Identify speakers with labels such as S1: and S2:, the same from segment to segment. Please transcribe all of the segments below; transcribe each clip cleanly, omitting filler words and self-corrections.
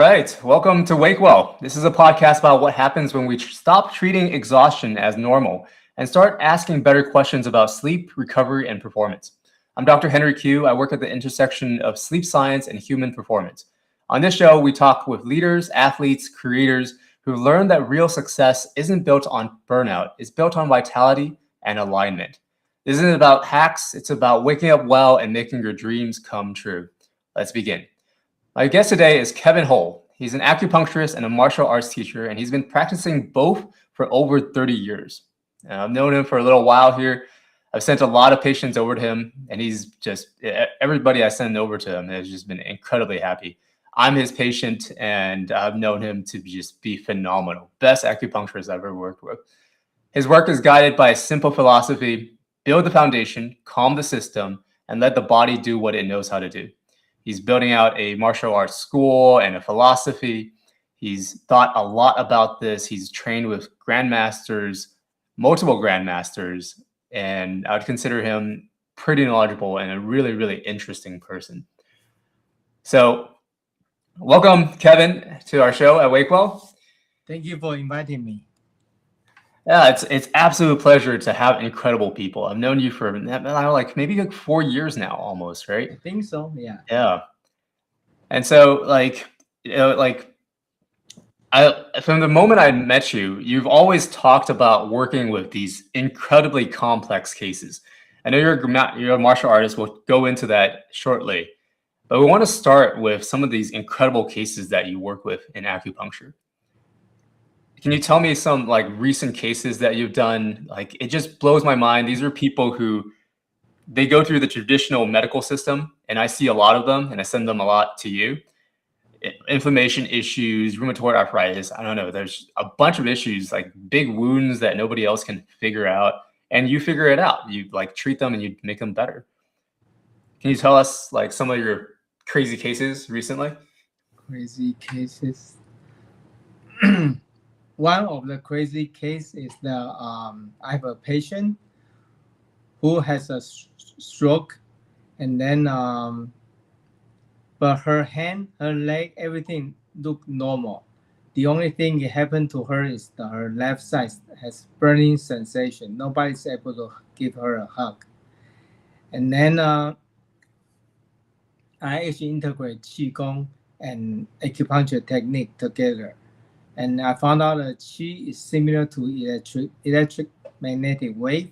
S1: Right. Welcome to Wakewell. This is a podcast about what happens when we stop treating exhaustion as normal and start asking better questions about sleep, recovery, and performance. I'm Dr. Henry Q. I work at the intersection of sleep science and human performance. On this show, we talk with leaders, athletes, creators who learn that real success isn't built on burnout, it's built on vitality and alignment. This isn't about hacks, it's about waking up well and making your dreams come true. Let's begin. My guest today is Kevin Hull. He's an acupuncturist and a martial arts teacher, and he's been practicing both for over 30 years. I've known him for a little while here. I've sent a lot of patients over to him, and he's just, everybody I send over to him has just been incredibly happy. I'm his patient, and I've known him to just be phenomenal. Best acupuncturist I've ever worked with. His work is guided by a simple philosophy: build the foundation, calm the system, and let the body do what it knows how to do. He's building out a martial arts school and a philosophy. He's thought a lot about this. He's trained with grandmasters, multiple grandmasters, and I would consider him pretty knowledgeable and a really, really interesting person. So welcome, Kevin, to our show at Wakewell.
S2: Thank you for inviting me.
S1: Yeah, it's absolute pleasure to have incredible people. I've known you for maybe 4 years now, almost, right?
S2: I think so. Yeah.
S1: Yeah. And so, from the moment I met you, you've always talked about working with these incredibly complex cases. I know you're a martial artist. We'll go into that shortly, but we want to start with some of these incredible cases that you work with in acupuncture. Can you tell me some recent cases that you've done? It just blows my mind. These are people who they go through the traditional medical system, and I see a lot of them, and I send them a lot to you. Inflammation issues, rheumatoid arthritis. I don't know. There's a bunch of issues, like big wounds that nobody else can figure out, and you figure it out. You treat them and you make them better. Can you tell us some of your crazy cases recently?
S2: Crazy cases. One of the crazy cases is I have a patient who has a stroke, and then but her hand, her leg, everything look normal. The only thing that happened to her is that her left side has burning sensation. Nobody's able to give her a hug. And then I actually integrate Qi Gong and acupuncture technique together. And I found out that Qi is similar to electromagnetic wave.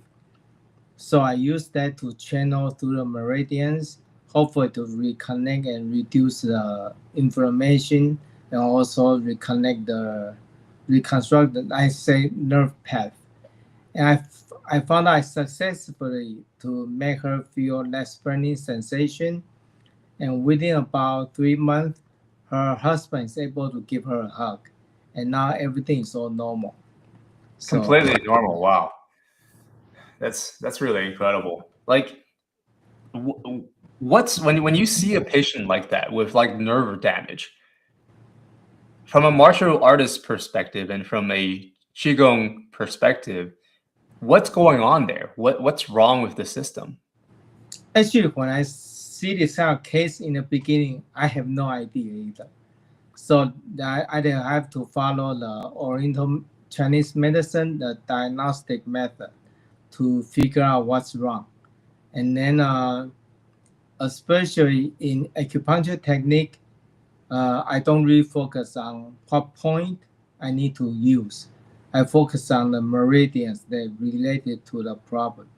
S2: So I use that to channel through the meridians, hopefully to reconnect and reduce the inflammation, and also reconstruct the nerve path. And I found out successfully to make her feel less burning sensation. And within about 3 months, her husband is able to give her a hug. And now everything is all normal.
S1: Completely normal. Wow. That's really incredible. What's when you see a patient like that with nerve damage, from a martial artist perspective and from a Qi Gong perspective, what's going on there? What's wrong with the system?
S2: Actually, when I see this kind of case in the beginning, I have no idea either. So I didn't have to follow the Oriental Chinese medicine, the diagnostic method, to figure out what's wrong. And then especially in acupuncture technique, I don't really focus on what point I need to use. I focus on the meridians that related to the problem.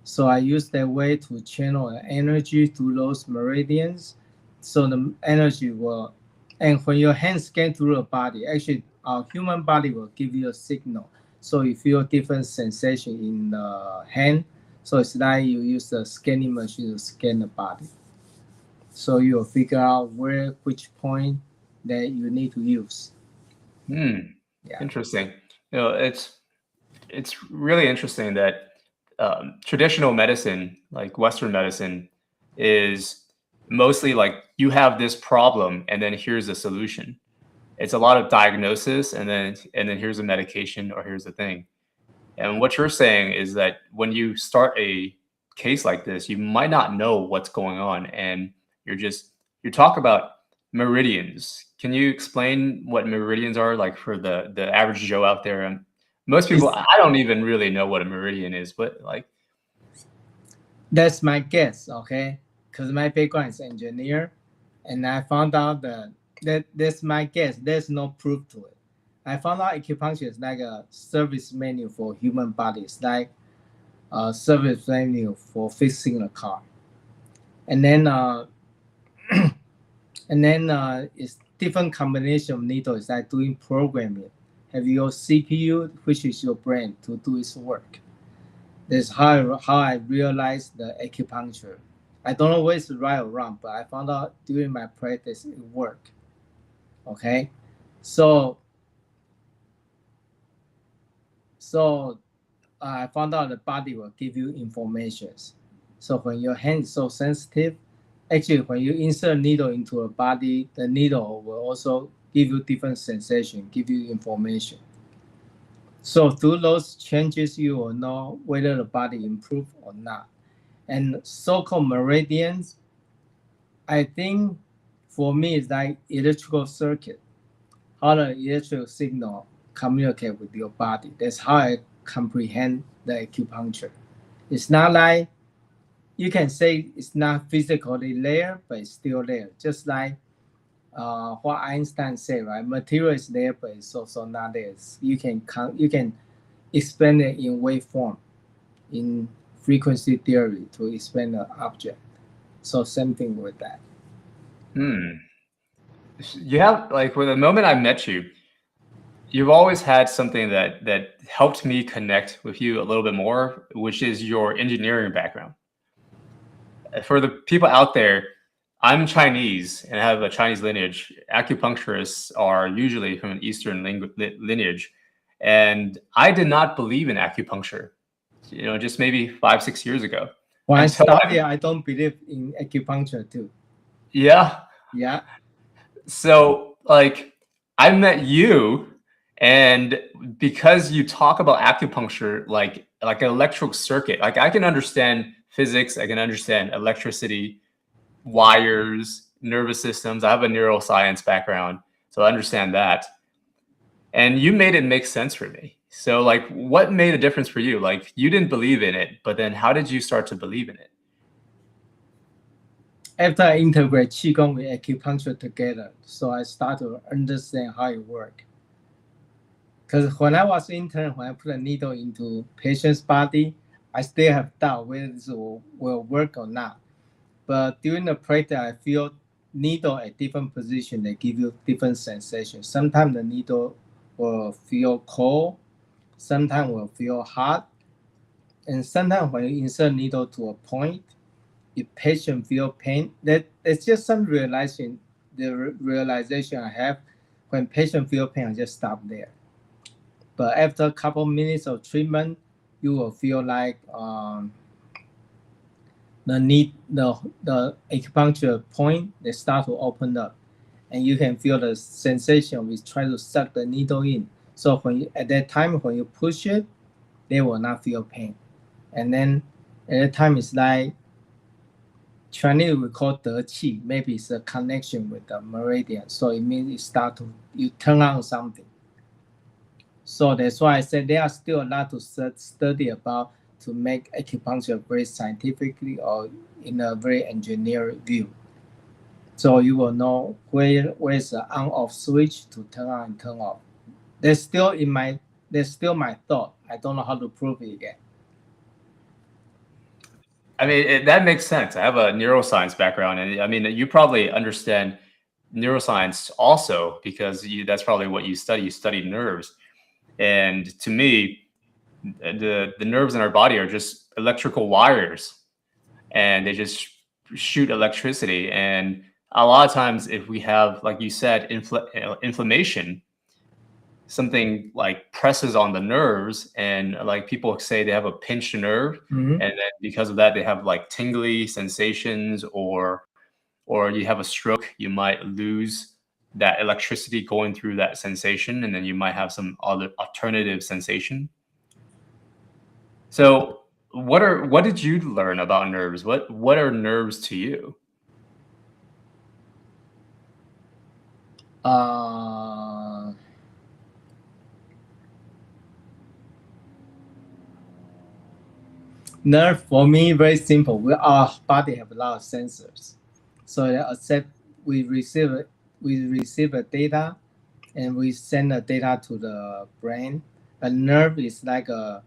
S2: So I use that way to channel the energy through those meridians, so the energy will. And when your hands scan through the body, actually our human body will give you a signal. So you feel different sensation in the hand. So it's like you use the scanning machine to scan the body. So you'll figure out which point that you need to use.
S1: Yeah. Interesting. It's really interesting that traditional medicine, like Western medicine, is mostly you have this problem and then here's a solution. It's a lot of diagnosis and then here's a medication or here's a thing. And what you're saying is that when you start a case like this, you might not know what's going on, and you talk about meridians. Can you explain what meridians are, like for the average Joe out there? Most people,
S2: It's-
S1: I don't even really know what a meridian is, but like,
S2: That's my guess, okay? Because my background is engineer, and I found out that's my guess. There's no proof to it. I found out acupuncture is like a service menu for human bodies, like a service menu for fixing a car. And then it's different combination of needles like doing programming. Have your CPU, which is your brain, to do its work. That's how I realized the acupuncture. I don't know whether it's right or wrong, but I found out during my practice it worked. Okay, so I found out the body will give you information. So when your hand is so sensitive, actually when you insert needle into a body, the needle will also give you different sensation, give you information. So through those changes, you will know whether the body improved or not. And so-called meridians, I think for me it's like electrical circuit, how the electrical signal communicate with your body. That's how I comprehend the acupuncture. It's not like you can say it's not physically there, but it's still there. Just like what Einstein said, right? Material is there, but it's also not there. You can explain it in waveform, in frequency theory to explain the object. So same thing with that.
S1: you have like with the moment I met you, you've always had something that helped me connect with you a little bit more, which is your engineering background. For the people out there, I'm Chinese and have a Chinese lineage. Acupuncturists are usually from an Eastern lineage. And I did not believe in acupuncture, just maybe 5, 6 years ago.
S2: When I
S1: Until
S2: started, I don't believe in acupuncture too.
S1: yeah.
S2: Yeah.
S1: So like I met you, and because you talk about acupuncture like an electrical circuit, like I can understand physics, I can understand electricity, wires, nervous systems. I have a neuroscience background, so I understand that. And you made it make sense for me. So like what made a difference for you? Like you didn't believe in it, but then how did you start to believe in it?
S2: After I integrate Qi Gong with acupuncture together, so I start to understand how it works. Because when I was intern, when I put a needle into patient's body, I still have doubt whether this will work or not. But during the practice, I feel needle at different position, they give you different sensations. Sometimes the needle will feel cold, sometimes will feel hot, and sometimes when you insert needle to a point, if patient feel pain, that's just some realization. The realization I have when patient feel pain, I just stop there. But after a couple minutes of treatment, you will feel like the acupuncture point they start to open up, and you can feel the sensation we try to suck the needle in. So at that time when you push it, they will not feel pain. And then at that time it's like Chinese we call De Qi. Maybe it's a connection with the meridian. So it means you turn on something. So that's why I said there are still a lot to study about to make acupuncture very scientifically or in a very engineered view. So you will know where is the on-off switch to turn on and turn off. That's still my thought. I don't know how to prove it yet.
S1: I mean, that makes sense. I have a neuroscience background, and I mean, you probably understand neuroscience also because that's probably what you study. You study nerves, and to me, the nerves in our body are just electrical wires, and they just shoot electricity. And a lot of times, if we have, like you said, inflammation, something like presses on the nerves, and like people say they have a pinched nerve, and then because of that they have like tingly sensations, or you have a stroke, you might lose that electricity going through that sensation, and then you might have some other alternative sensation. So what did you learn about nerves? What are nerves to you?
S2: Nerve for me very simple. Our body have a lot of sensors, so we receive the data, and we send the data to the brain. A nerve is like a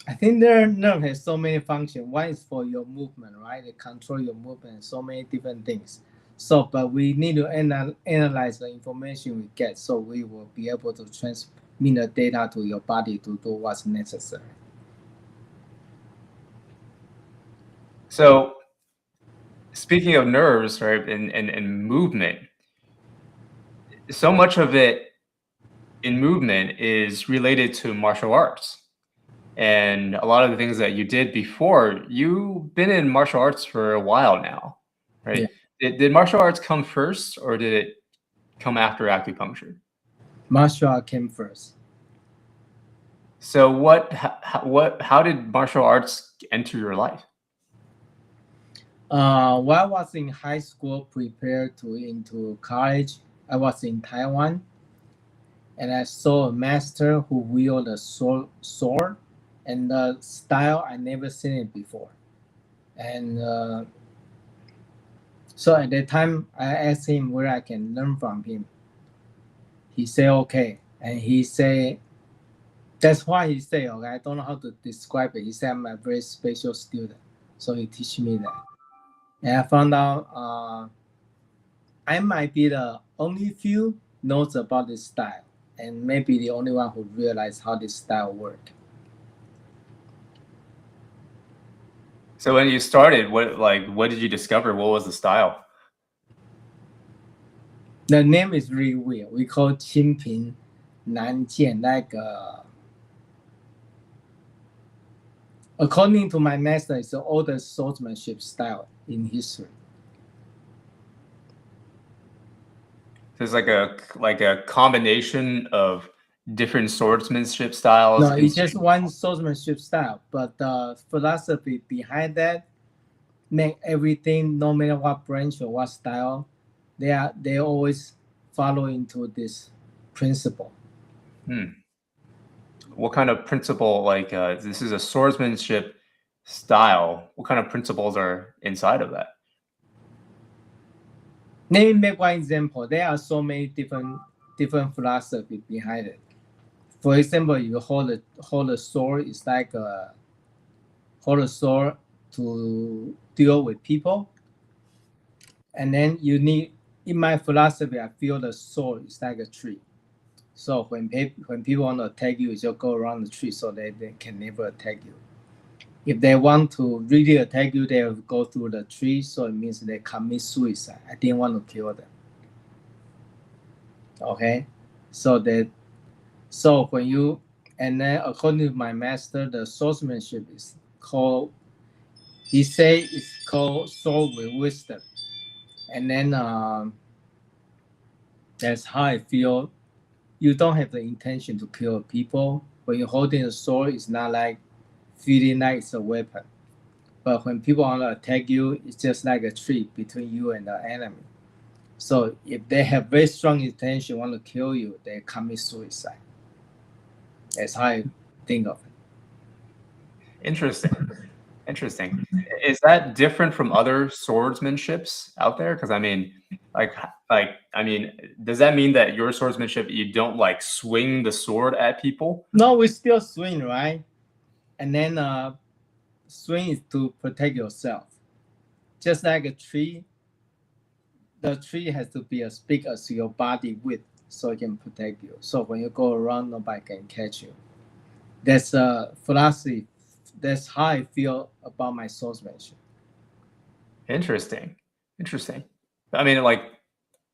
S2: I think the nerve has so many functions. One is for your movement, right? They control your movement, so many different things. So, but we need to analyze the information we get, so we will be able to transmit the data to your body to do what's necessary.
S1: So, speaking of nerves, right, and movement, so much of it in movement is related to martial arts. And a lot of the things that you did before, you've been in martial arts for a while now, right?
S2: Yeah.
S1: Did martial arts come first, or did it come after acupuncture?
S2: Martial art came first.
S1: So how did martial arts enter your life?
S2: While I was in high school, prepared to into college, I was in Taiwan, and I saw a master who wielded a sword, and the style I never seen it before. And so at that time, I asked him where I can learn from him. He said okay, and he said that's why he said okay. I don't know how to describe it. He said I'm a very special student, so he teach me that. And I found out I might be the only few knows about this style, and maybe the only one who realized how this style work.
S1: So when you started, what did you discover? What was the style?
S2: The name is really weird. We call Qin Ping Nan Jian, like according to my master, it's the oldest swordsmanship style in history.
S1: There's like a combination of different swordsmanship styles.
S2: No, it's just one swordsmanship style, but the philosophy behind that make everything, no matter what branch or what style, they always follow into this principle.
S1: What kind of principle, this is a swordsmanship style, what kind of principles are inside of that?
S2: Let me make one example. There are so many different philosophy behind it. For example, you hold a sword, it's like hold a sword to deal with people. And then you need, in my philosophy, I feel the sword is like a tree. So when people want to attack you, you just go around the tree so they can never attack you. If they want to really attack you, they will go through the tree, so it means they commit suicide. I didn't want to kill them. Okay, so when you, and then according to my master, the swordsmanship is called, he say it's called sword with wisdom. And then that's how I feel. You don't have the intention to kill people. When you're holding a sword, it's not like feeling like it's a weapon. But when people want to attack you, it's just like a tree between you and the enemy. So if they have very strong intention, want to kill you, they commit suicide. That's how I think of it.
S1: Interesting. Is that different from other swordsmanships out there? Because I mean, does that mean that your swordsmanship, you don't like swing the sword at people?
S2: No, we still swing, right? And then swing is to protect yourself. Just like a tree, the tree has to be as big as your body width so it can protect you. So when you go around, nobody can catch you. That's a philosophy. That's how I feel about my swordsmanship.
S1: Interesting. I mean, like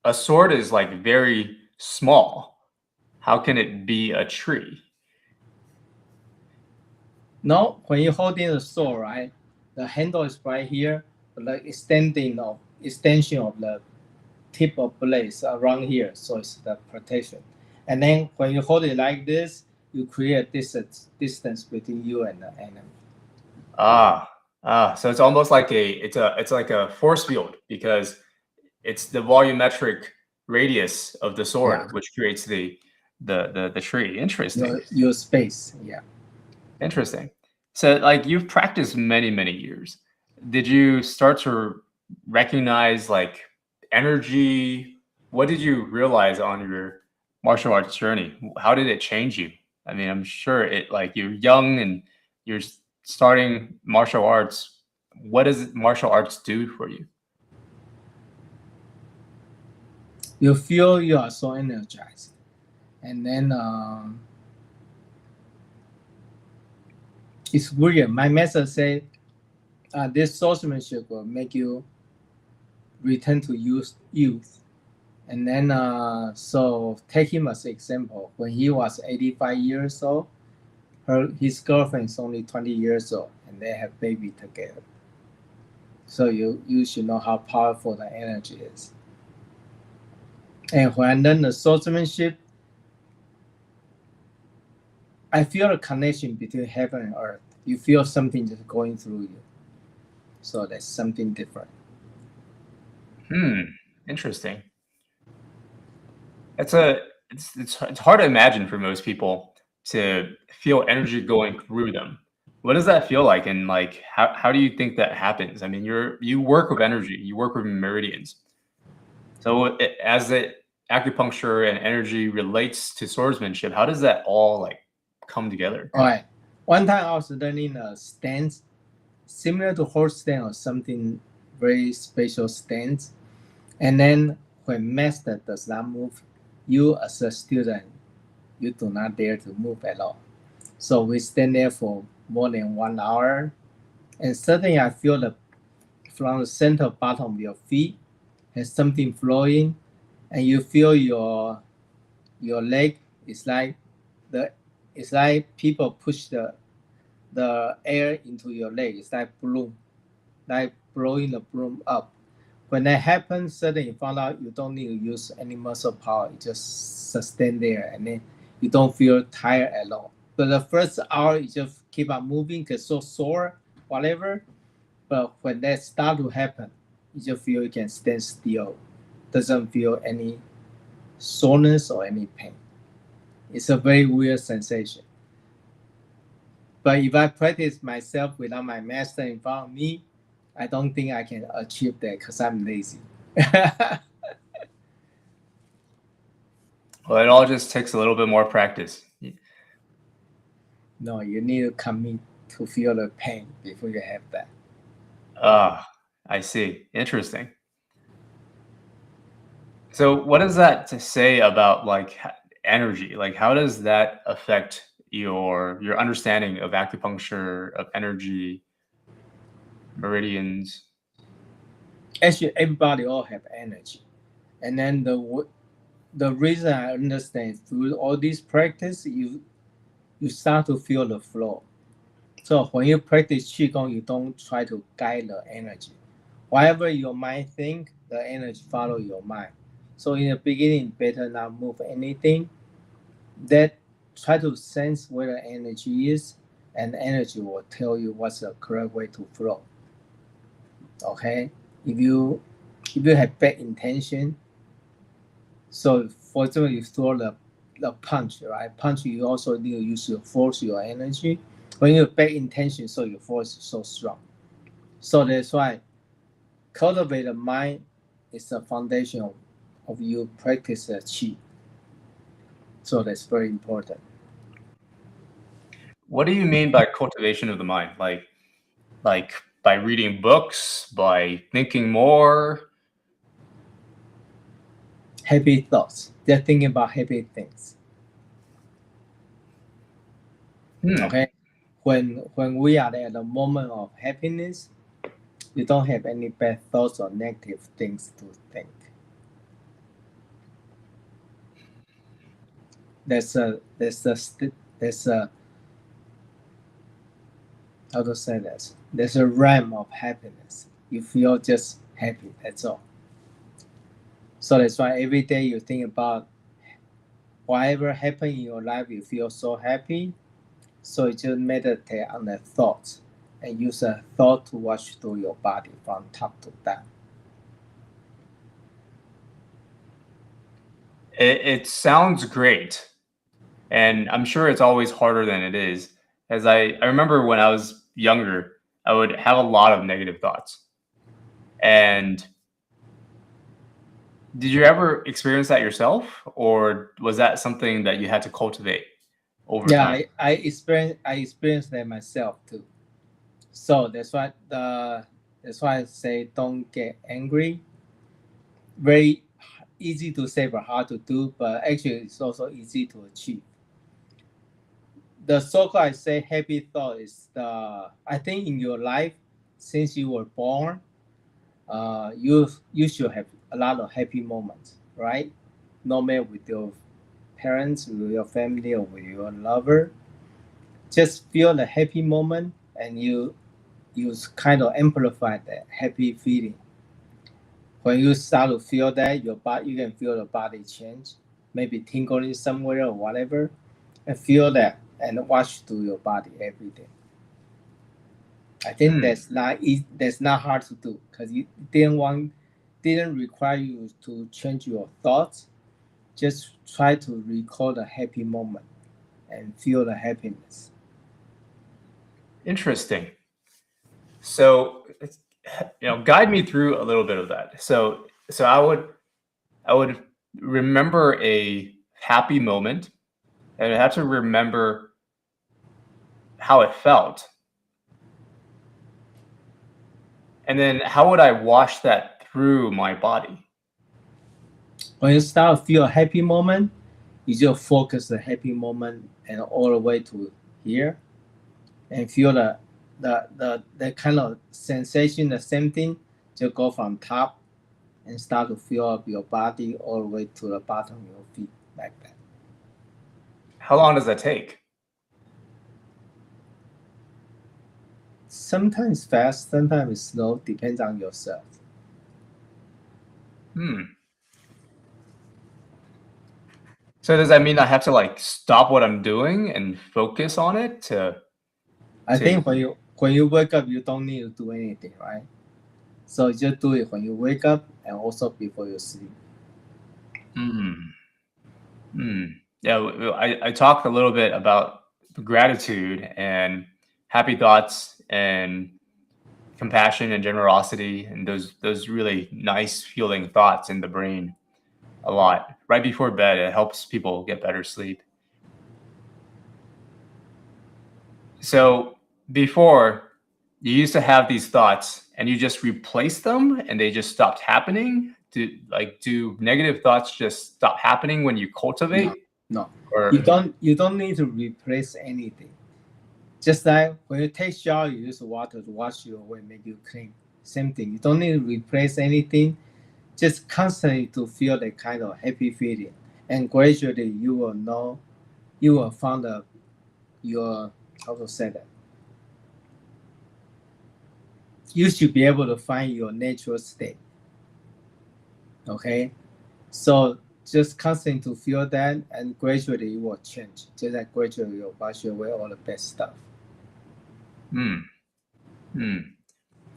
S1: a sword is like very small. How can it be a tree?
S2: No, when you're holding the sword, right, the handle is right here, but the extension of the tip of blades around here, so it's the protection. And then when you hold it like this, you create a distance between you and the enemy.
S1: So it's almost like it's like a force field because it's the volumetric radius of the sword
S2: Yeah.
S1: which creates the tree. Interesting.
S2: Your space. Yeah.
S1: Interesting. So like you've practiced many years. Did you start to recognize like energy? What did you realize on your martial arts journey? How did it change you? I mean, I'm sure it like you're young and you're starting martial arts. What does martial arts do for you?
S2: You feel you are so energized, and then it's weird. My master said this swordsmanship will make you return to youth. And then, so take him as example. When he was 85 years old, his girlfriend is only 20 years old, and they have baby together. So you should know how powerful the energy is. And when I learn the swordsmanship, I feel a connection between heaven and earth. You feel something just going through you. So that's something different.
S1: Interesting. It's hard to imagine for most people to feel energy going through them. What does that feel like? And like how do you think that happens? I mean, you work with energy, you work with meridians. So as the acupuncture and energy relates to swordsmanship, how does that all like come together?
S2: All right. One time I was learning a stance similar to horse stance or something very special stance. And then when master does not move, you as a student, you do not dare to move at all. So we stand there for more than 1 hour. And suddenly I feel from the center bottom of your feet has something flowing, and you feel your leg is like it's like people push the air into your leg. It's like balloon, like blowing the balloon up. When that happens, suddenly you found out you don't need to use any muscle power. You just sustain there, and then you don't feel tired at all. But the first hour, you just keep on moving, get so sore, whatever. But when that start to happen, you just feel you can stand still. Doesn't feel any soreness or any pain. It's a very weird sensation. But if I practice myself without my master in front of me, I don't think I can achieve that because I'm lazy.
S1: Well, it all just takes a little bit more practice.
S2: No, you need to commit to feel the pain before you have that.
S1: I see. Interesting. So what does that to say about like energy? Like how does that affect your understanding of acupuncture, of energy, meridians?
S2: Actually, everybody all have energy. And then the reason I understand through all this practice, you start to feel the flow. So when you practice Qi Gong, you don't try to guide the energy. Whatever your mind think, the energy follow your mind. So in the beginning, better not move anything. That try to sense where the energy is, and energy will tell you what's the correct way to flow. Okay, if you have bad intention, so for example, you throw the punch, right? Punch, you also need to use your force, your energy. When you have bad intention, so your force is so strong. So that's why cultivate the mind is the foundation of you practice the Qi. So that's very important.
S1: What do you mean by cultivation of the mind? Like by reading books, by thinking more?
S2: Happy thoughts. They're thinking about happy things. Okay. When we are at the moment of happiness, you don't have any bad thoughts or negative things to think. There's a how to say this? There's a realm of happiness. You feel just happy. That's all. So that's why every day you think about whatever happened in your life, you feel so happy. So you just meditate on the thoughts. and use a thought to wash through your body from top to down.
S1: It sounds great. And I'm sure it's always harder than it is. As I remember when I was younger, I would have a lot of negative thoughts. And did you ever experience that yourself, or was that something that you had to cultivate over time?
S2: Yeah, I experienced that myself too. So that's why I say don't get angry. Very easy to say but hard to do, but actually it's also easy to achieve. The so-called I say happy thought is I think in your life since you were born, you should have a lot of happy moments, right? No matter with your parents, with your family, or with your lover. Just feel the happy moment, and you kind of amplify that happy feeling. When you start to feel that your body, you can feel the body change, maybe tingling somewhere or whatever, and feel that and watch through your body every day. I think that's not hard to do because you didn't require you to change your thoughts. Just try to recall the happy moment and feel the happiness.
S1: Interesting. So, guide me through a little bit of that. So I would remember a happy moment, and I have to remember how it felt. And then how would I wash that through my body?
S2: When you start to feel a happy moment, you just focus the happy moment and all the way to here, and feel the kind of sensation, the same thing. Just go from top and start to feel up your body all the way to the bottom of your feet like that.
S1: How long does that take?
S2: Sometimes fast, sometimes slow, depends on yourself.
S1: So does that mean I have to like stop what I'm doing and focus on it to
S2: I think when you wake up, you don't need to do anything, right? So just do it when you wake up and also before you sleep.
S1: Yeah, I talked a little bit about gratitude and happy thoughts and compassion and generosity and those really nice feeling thoughts in the brain a lot. Right before bed, it helps people get better sleep. So before, you used to have these thoughts and you just replaced them and they just stopped happening. Do negative thoughts just stop happening when you cultivate?
S2: No,
S1: Or
S2: you don't need to replace anything. Just like when you take shower, you use water to wash your away, make you clean. Same thing. You don't need to replace anything. Just constantly to feel that kind of happy feeling, and gradually you will know, you will find your how to say that. You should be able to find your natural state. Okay, so just constantly to feel that, and gradually it will change. Just like gradually you'll wash away all the bad stuff.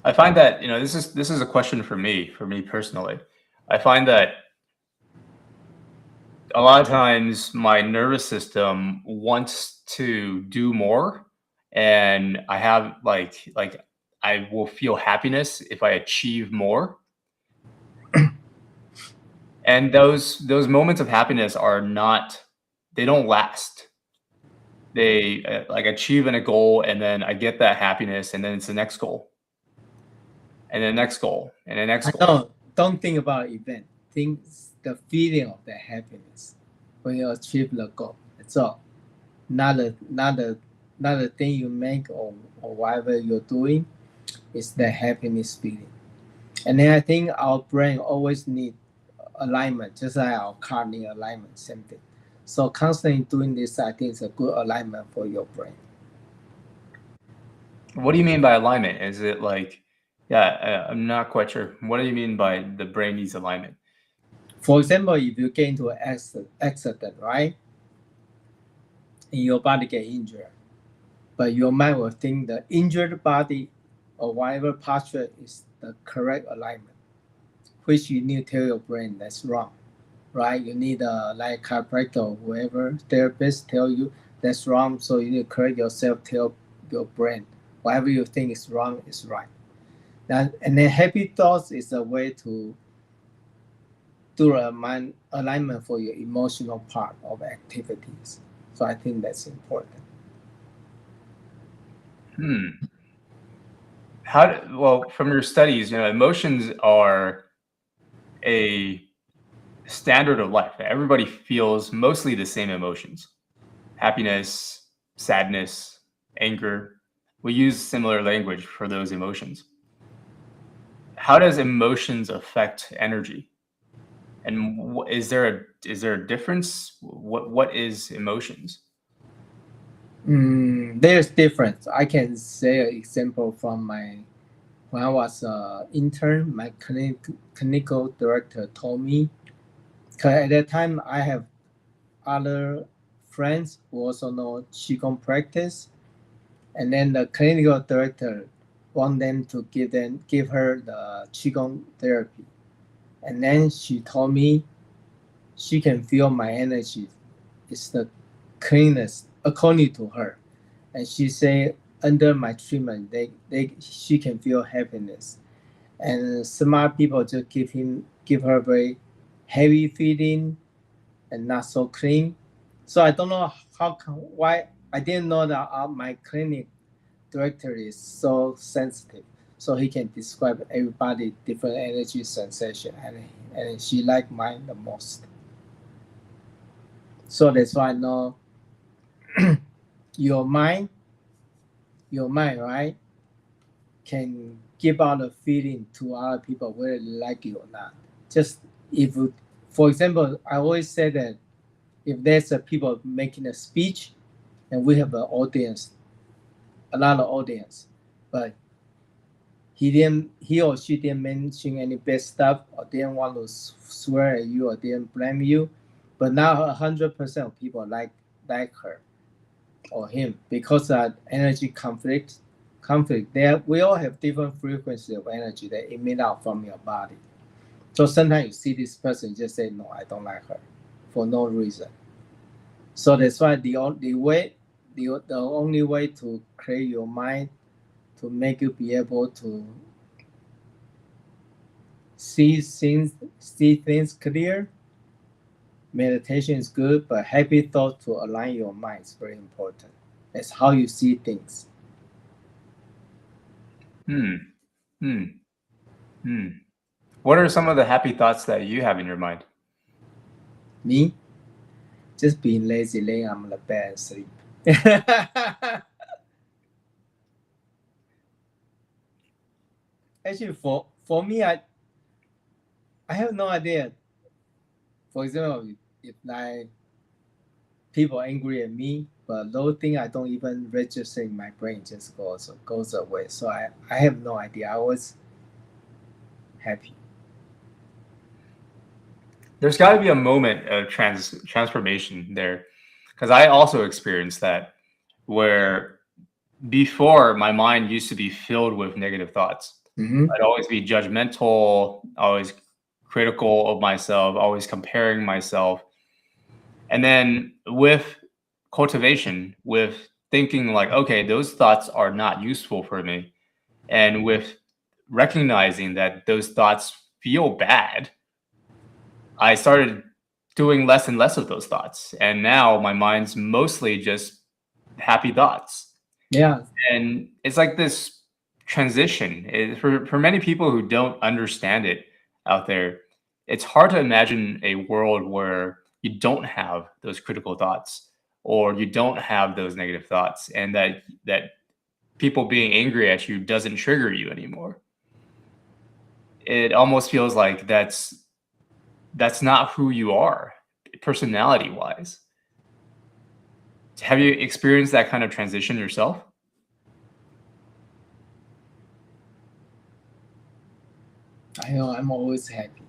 S1: I find that, this is a question for me personally. I find that a lot of times my nervous system wants to do more, and I have like I will feel happiness if I achieve more. And those moments of happiness are not, they don't last. They like achieve in a goal, and then I get that happiness, and then it's the next goal, and the next goal, and the next
S2: I
S1: goal.
S2: don't think about event. Think the feeling of the happiness when you achieve the goal. That's all. Not the thing you make or whatever you're doing. It's the happiness feeling. And then I think our brain always need alignment, just like our car need alignment, same thing. So constantly doing this, I think, is a good alignment for your brain.
S1: What do you mean by alignment? Is it like, yeah, I'm not quite sure. What do you mean by the brain needs alignment?
S2: For example, if you get into an accident, right, and your body get injured, but your mind will think the injured body or whatever posture is the correct alignment, which you need to tell your brain that's wrong, right? You need like chiropractor or whoever therapist tell you that's wrong, so you need to correct yourself, tell your brain whatever you think is wrong is right. And then happy thoughts is a way to do a mind alignment for your emotional part of activities. So I think that's important.
S1: Well, from your studies, emotions are a standard of life. Everybody feels mostly the same emotions: happiness, sadness, anger. We use similar language for those emotions. How does emotions affect energy? And is there a difference? What is emotions?
S2: There's difference. I can say an example from when I was an intern. My clinical director told me, because at that time I have other friends who also know Qi Gong practice, and then the clinical director want them to give her the Qi Gong therapy, and then she told me she can feel my energy is the cleanest according to her, and she say under my treatment she can feel happiness, and smart people just give her very heavy feeling and not so clean. So I don't know why I didn't know that my clinic director is so sensitive, so he can describe everybody different energy sensation, and she like mine the most. So that's why I know your mind, right, can give out a feeling to other people whether they like you or not. Just if, for example, I always say that if there's a people making a speech and we have an audience, a lot of audience, but he or she didn't mention any bad stuff or didn't want to swear at you or didn't blame you, but now 100% of people like her or him because of energy conflict. There we all have different frequency of energy that emit out from your body. So sometimes you see this person, you just say no, I don't like her, for no reason. So that's why the only way to create your mind to make you be able to see things clear. Meditation is good, but happy thought to align your mind is very important. That's how you see things.
S1: What are some of the happy thoughts that you have in your mind?
S2: Me, just being lazy, laying on the bed and sleep. Actually, for me, I have no idea. For example, if like people angry at me, but those things I don't even register in my brain, just goes away. So I have no idea. I was happy.
S1: There's got to be a moment of transformation there, because I also experienced that, where before my mind used to be filled with negative thoughts. I'd always be judgmental, always critical of myself, always comparing myself. And then with cultivation, with thinking like, okay, those thoughts are not useful for me, and with recognizing that those thoughts feel bad, I started doing less and less of those thoughts. And now my mind's mostly just happy thoughts.
S2: Yeah.
S1: And it's like this transition. For many people who don't understand it out there, it's hard to imagine a world where you don't have those critical thoughts, or you don't have those negative thoughts, and that people being angry at you doesn't trigger you anymore. It almost feels like that's not who you are, personality wise. Have you experienced that kind of transition yourself?
S2: I know I'm always happy.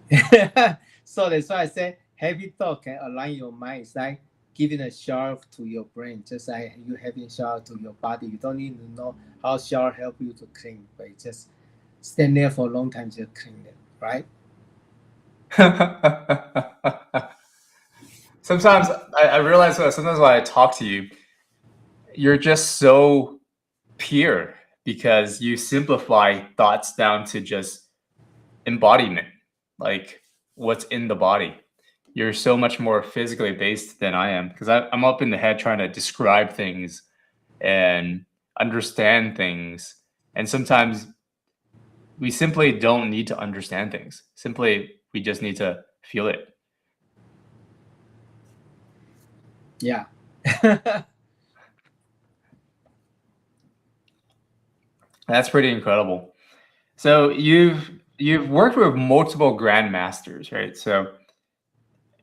S2: So that's why I say happy thought can align your mind. It's like giving a shower to your brain, just like you having shower to your body. You don't need to know how shower help you to clean, but you just stand there for a long time to clean it, right?
S1: Sometimes I realize that sometimes when I talk to you, you're just so pure because you simplify thoughts down to just embodiment, like what's in the body. You're so much more physically based than I am because I'm up in the head trying to describe things and understand things. And sometimes we simply don't need to understand things. Simply, we just need to feel it.
S2: Yeah.
S1: That's pretty incredible. So you've worked with multiple grandmasters, right? So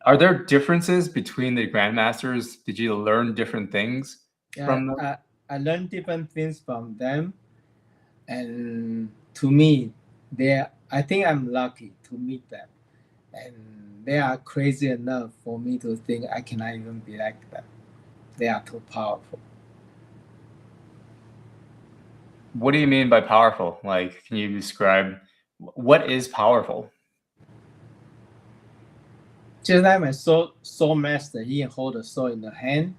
S1: are there differences between the grandmasters? Did you learn different things
S2: Yeah,
S1: from them?
S2: I learned different things from them, and to me, I think I'm lucky to meet them, and they are crazy enough for me to think I cannot even be like them. They are too powerful.
S1: What do you mean by powerful? Like, can you describe what is powerful?
S2: Just like my soul master, he can hold the soul in the hand,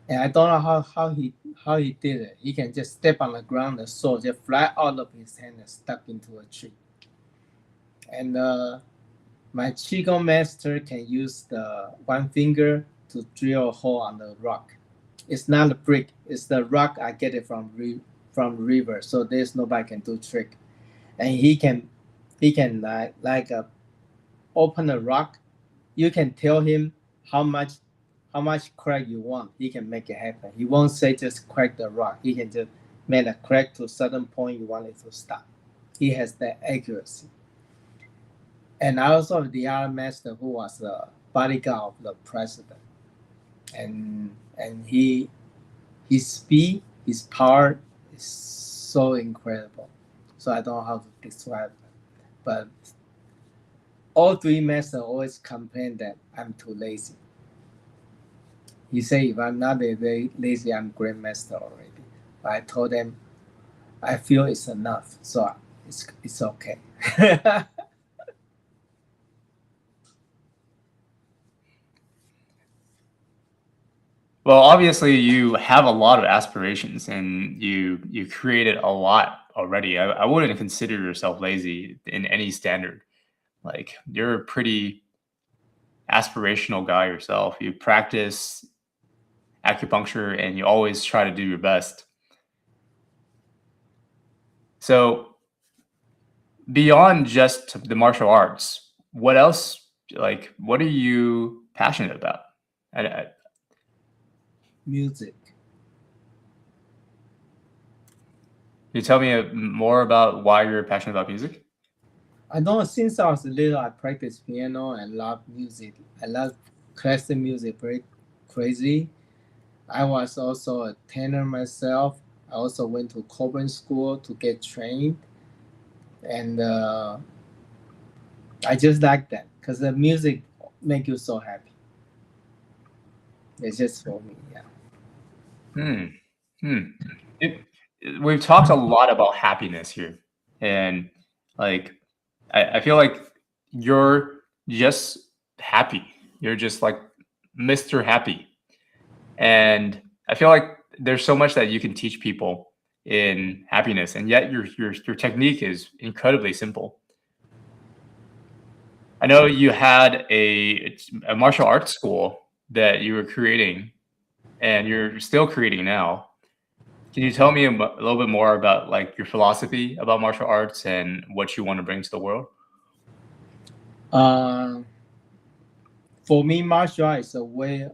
S2: and I don't know how he did it. He can just step on the ground, the soul just fly out of his hand and stuck into a tree. And my Qi Gong master can use the one finger to drill a hole on the rock. It's not a brick; it's the rock. I get it from river, so there's nobody can do trick. And he can open a rock. You can tell him how much crack you want. He can make it happen. He won't say just crack the rock. He can just make a crack to a certain point you want it to stop. He has that accuracy. And I also have the other master who was the bodyguard of the president. And his speed, his power is so incredible. So I don't know how to describe it. But all three masters always complain that I'm too lazy. He say if I'm not very lazy, I'm grandmaster already. But I told them I feel it's enough, so it's okay.
S1: Well, obviously you have a lot of aspirations and you created a lot already. I wouldn't consider yourself lazy in any standard. Like you're a pretty aspirational guy yourself. You practice acupuncture and you always try to do your best. So beyond just the martial arts, what else, like, what are you passionate about? I,
S2: Music.
S1: can you tell me more about why you're passionate about music?
S2: I know since I was little, I practiced piano and love music. I love classical music very crazy. I was also a tenor myself. I also went to Coburn School to get trained, and I just like that because the music make you so happy. It's just for me, yeah.
S1: Hmm. Hmm. It, we've talked a lot about happiness here, and like, I feel like you're just happy. You're just like Mr. Happy, and I feel like there's so much that you can teach people in happiness, and yet your technique is incredibly simple. I know you had a martial arts school that you were creating, and you're still creating now. Can you tell me a little bit more about like your philosophy about martial arts and what you want to bring to the world?
S2: Uh, for me, martial art is a way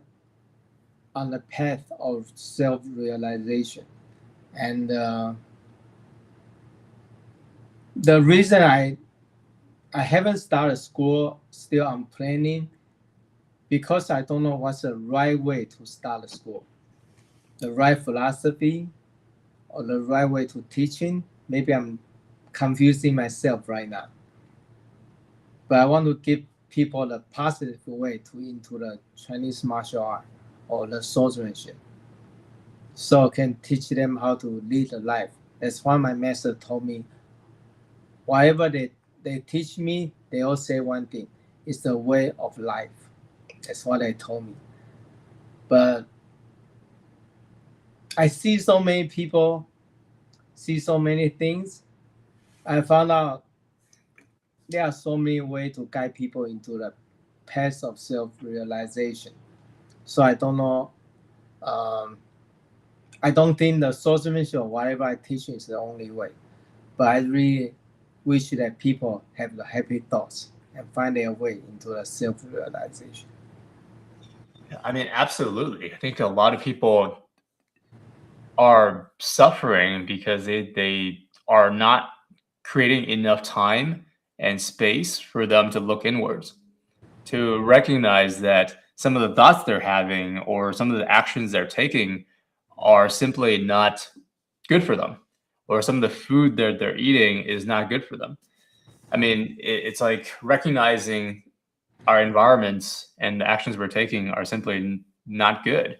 S2: on the path of self-realization, and the reason I haven't started school, still I'm planning because I don't know what's the right way to start a school, the right philosophy or the right way to teaching. Maybe I'm confusing myself right now. But I want to give people the positive way to into the Chinese martial art. or the swordsmanship. So I can teach them how to lead a life. That's why my master told me, whatever they teach me, they all say one thing. It's the way of life. That's what they told me. But I see so many people, see so many things. I found out there are so many ways to guide people into the path of self-realization. So I don't know. I don't think the swordsmanship or whatever I teach is the only way. But I really wish that people have the happy thoughts and find their way into the self-realization.
S1: I mean, absolutely. I think a lot of people are suffering because they are not creating enough time and space for them to look inwards, to recognize that some of the thoughts they're having or some of the actions they're taking are simply not good for them, or some of the food that they're eating is not good for them. I mean, it's like recognizing our environments and the actions we're taking are simply not good.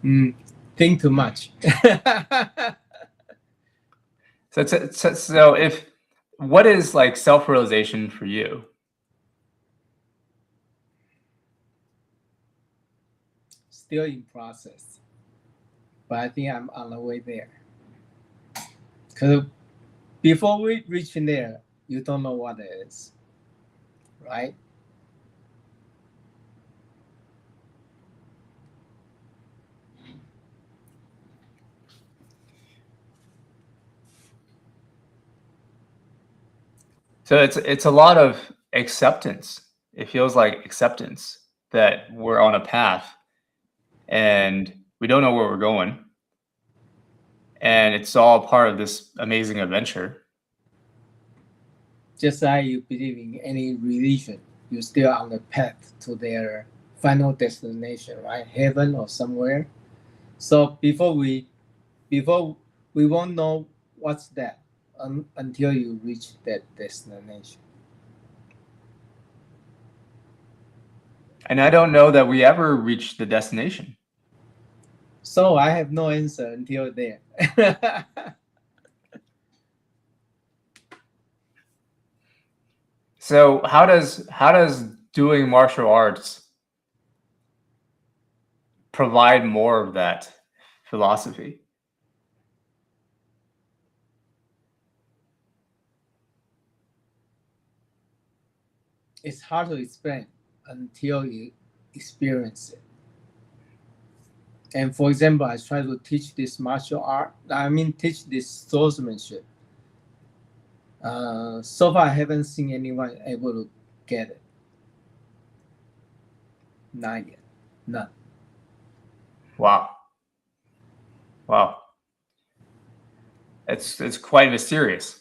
S2: Think too much.
S1: So if what is like self-realization for you?
S2: Still in process, but I think I'm on the way there. Because before we reach there, you don't know what it is, right?
S1: So it's a lot of acceptance. It feels like acceptance that we're on a path and we don't know where we're going. And it's all part of this amazing adventure.
S2: Just like you believe in any religion, you're still on the path to their final destination, right? Heaven or somewhere. So before we won't know what's that until you reach that destination.
S1: And I don't know that we ever reach the destination.
S2: So I have no answer until there.
S1: So how does doing martial arts provide more of that philosophy?
S2: It's hard to explain until you experience it. And for example, I try to teach this martial art. Teach this swordsmanship. So far, I haven't seen anyone able to get it. Not yet. None.
S1: Wow. Wow. It's quite mysterious.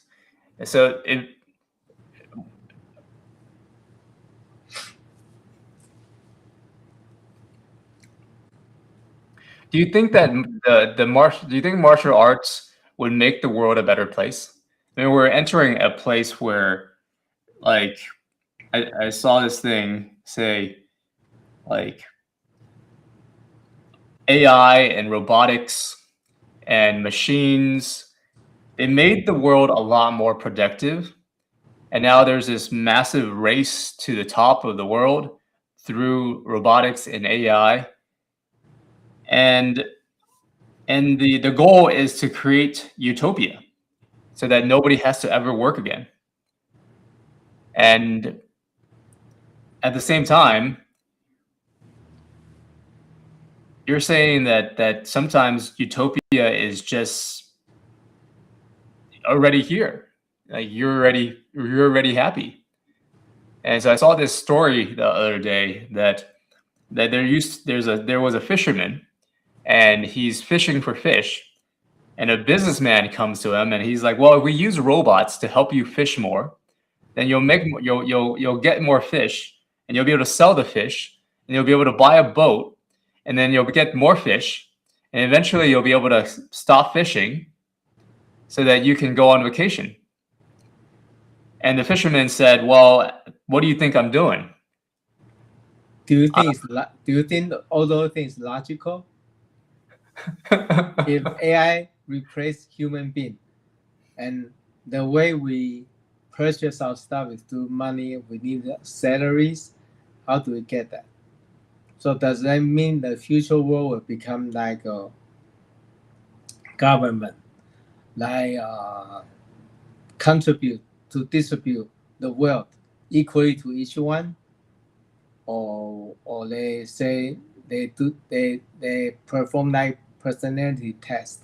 S1: So do you think that do you think martial arts would make the world a better place? I mean, we're entering a place where, like, I saw this thing say, like, AI and robotics and machines, they made the world a lot more productive. And now there's this massive race to the top of the world through robotics and AI. And the goal is to create utopia so that nobody has to ever work again. And at the same time, you're saying that sometimes utopia is just already here. Like you're already happy. And so I saw this story the other day that there was a fisherman and he's fishing for fish, and a businessman comes to him and he's like, well, if we use robots to help you fish more, then you'll get more fish, and you'll be able to sell the fish, and you'll be able to buy a boat, and then you'll get more fish, and eventually you'll be able to stop fishing so that you can go on vacation. And the fisherman said, well, what do you think I'm doing?
S2: Do you think do you think all those things logical? If AI replace human being, and the way we purchase our stuff is through money, we need salaries. How do we get that? So does that mean the future world will become like a government, like contribute to distribute the wealth equally to each one, or they say they perform like personality test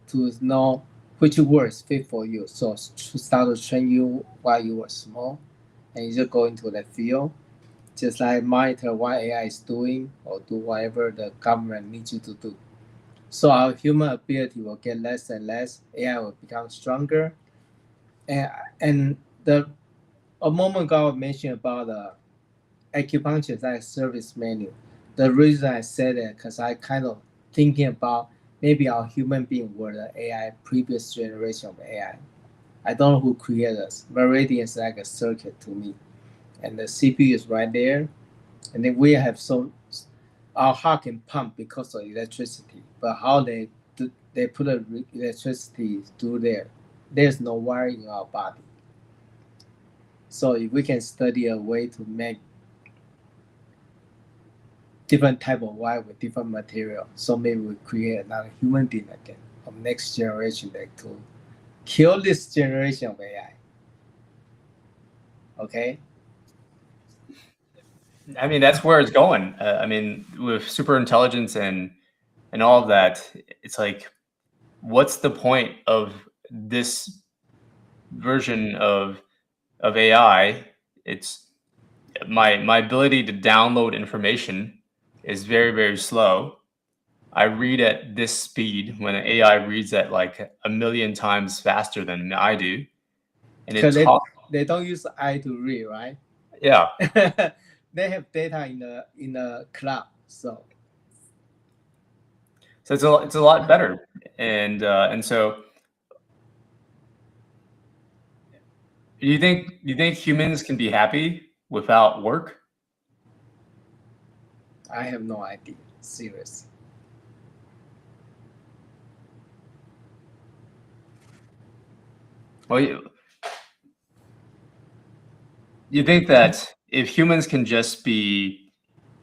S2: to know which words fit for you. So to start to train you while you were small, and you just go into the field, just like monitor what AI is doing or do whatever the government needs you to do. So our human ability will get less and less. AI will become stronger, and a moment ago I mentioned about the acupuncture as a service menu. The reason I said it because I kind of thinking about maybe our human being were the AI, previous generation of AI. I don't know who created us. Meridian is like a circuit to me, and the CPU is right there, and then we have our heart can pump because of electricity, but how they put the electricity through there, there's no wiring in our body. So if we can study a way to make different type of wire with different material, so maybe we create another human being again of next generation that to kill this generation of AI. Okay.
S1: I mean, that's where it's going. I mean, with super intelligence and all of that, it's like, what's the point of this version of AI? It's my ability to download information is very, very slow. I read at this speed when an AI reads at like a million times faster than I do, and it
S2: Because
S1: talks.
S2: they don't use eye to read, right?
S1: Yeah.
S2: They have data in the cloud, so
S1: It's a lot better, and so do you think humans can be happy without work?
S2: I have no idea. Serious.
S1: Well, you think that if humans can just be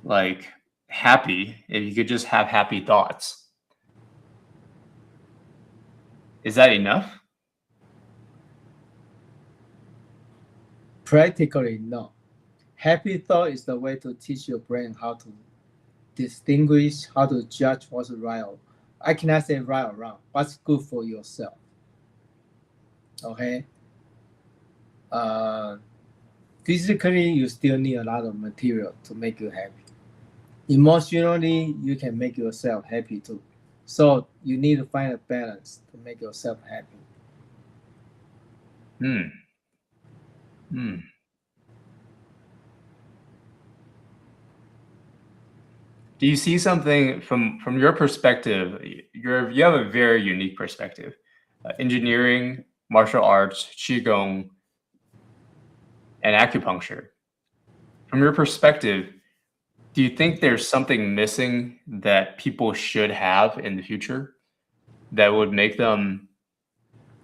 S1: like happy, if you could just have happy thoughts, is that enough?
S2: Practically, no. Happy thought is the way to teach your brain how to distinguish, how to judge what's right or I cannot say right or wrong. What's good for yourself. Okay. Physically, you still need a lot of material to make you happy. Emotionally, you can make yourself happy too. So you need to find a balance to make yourself happy.
S1: Hmm. Hmm. Do you see something from your perspective? You have a very unique perspective. Engineering, martial arts, Qi Gong, and acupuncture. From your perspective, do you think there's something missing that people should have in the future that would make them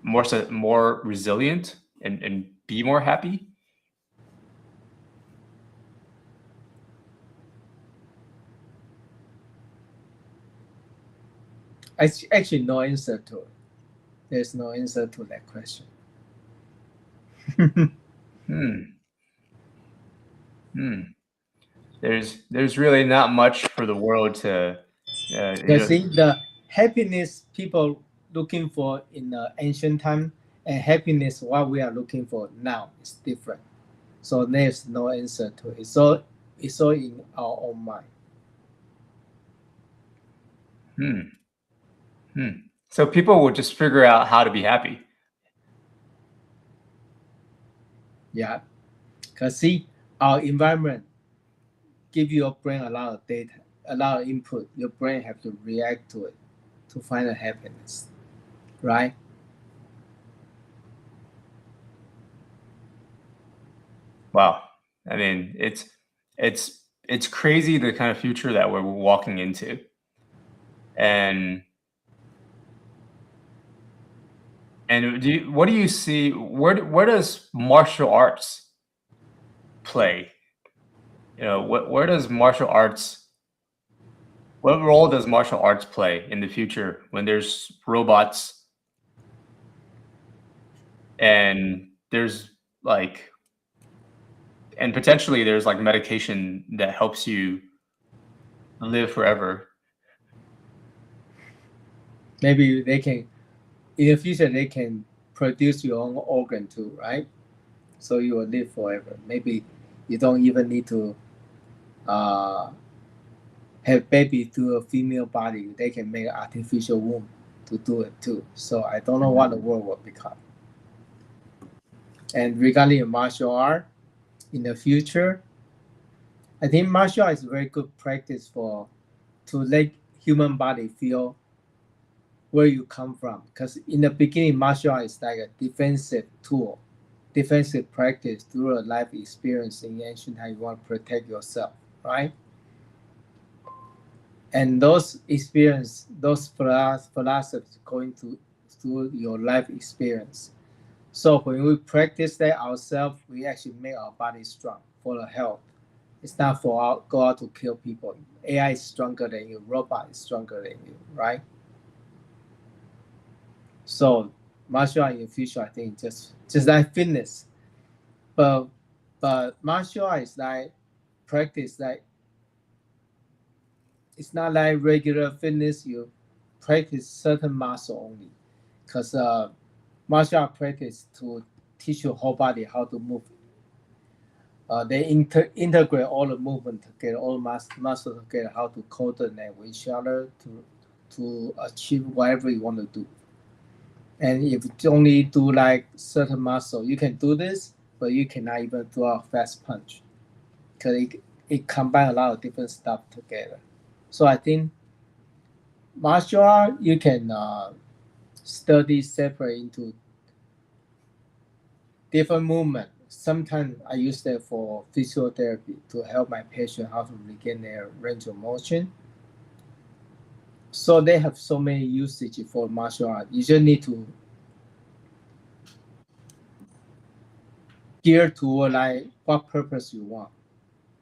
S1: more resilient and be more happy?
S2: Actually, no answer to it. There's no answer to that question.
S1: Hmm. Hmm. There's really not much for the world to,
S2: You see, the happiness people looking for in the ancient time and happiness what we are looking for now is different. So there's no answer to it. So it's all in our own mind.
S1: Hmm. Hmm. So people will just figure out how to be happy.
S2: Yeah. Because see, our environment give your brain a lot of data, a lot of input. Your brain have to react to it to find a happiness. Right?
S1: Wow. I mean, it's it's crazy the kind of future that we're walking into. And what do you see? Where does martial arts play? Where does martial arts? What role does martial arts play in the future when there's robots and there's like, and potentially there's like medication that helps you live forever?
S2: Maybe they can, in the future, they can produce your own organ too, right? So you will live forever. Maybe you don't even need to have baby through a female body. They can make an artificial womb to do it too. So I don't know what the world will become. And regarding martial art, in the future, I think martial art is a very good practice to let human body feel where you come from. Because in the beginning, martial art is like a defensive tool, defensive practice through a life experience in ancient time. You want to protect yourself, right? And those experience, those philosophies going through your life experience. So when we practice that ourselves, we actually make our body strong for the health. It's not go out to kill people. AI is stronger than you. Robot is stronger than you, right? So martial art in the future, I think just like fitness, but martial art is like practice. Like it's not like regular fitness. You practice certain muscle only, because martial art practice to teach your whole body how to move. They integrate all the movement together, all muscle together, how to coordinate with each other to achieve whatever you want to do. And if you only do like certain muscle, you can do this, but you cannot even do a fast punch because it combines a lot of different stuff together. So I think martial art you can study separate into different movement. Sometimes I use that for physiotherapy to help my patient how to regain their range of motion. So they have so many usage for martial art. You just need to gear toward like what purpose you want.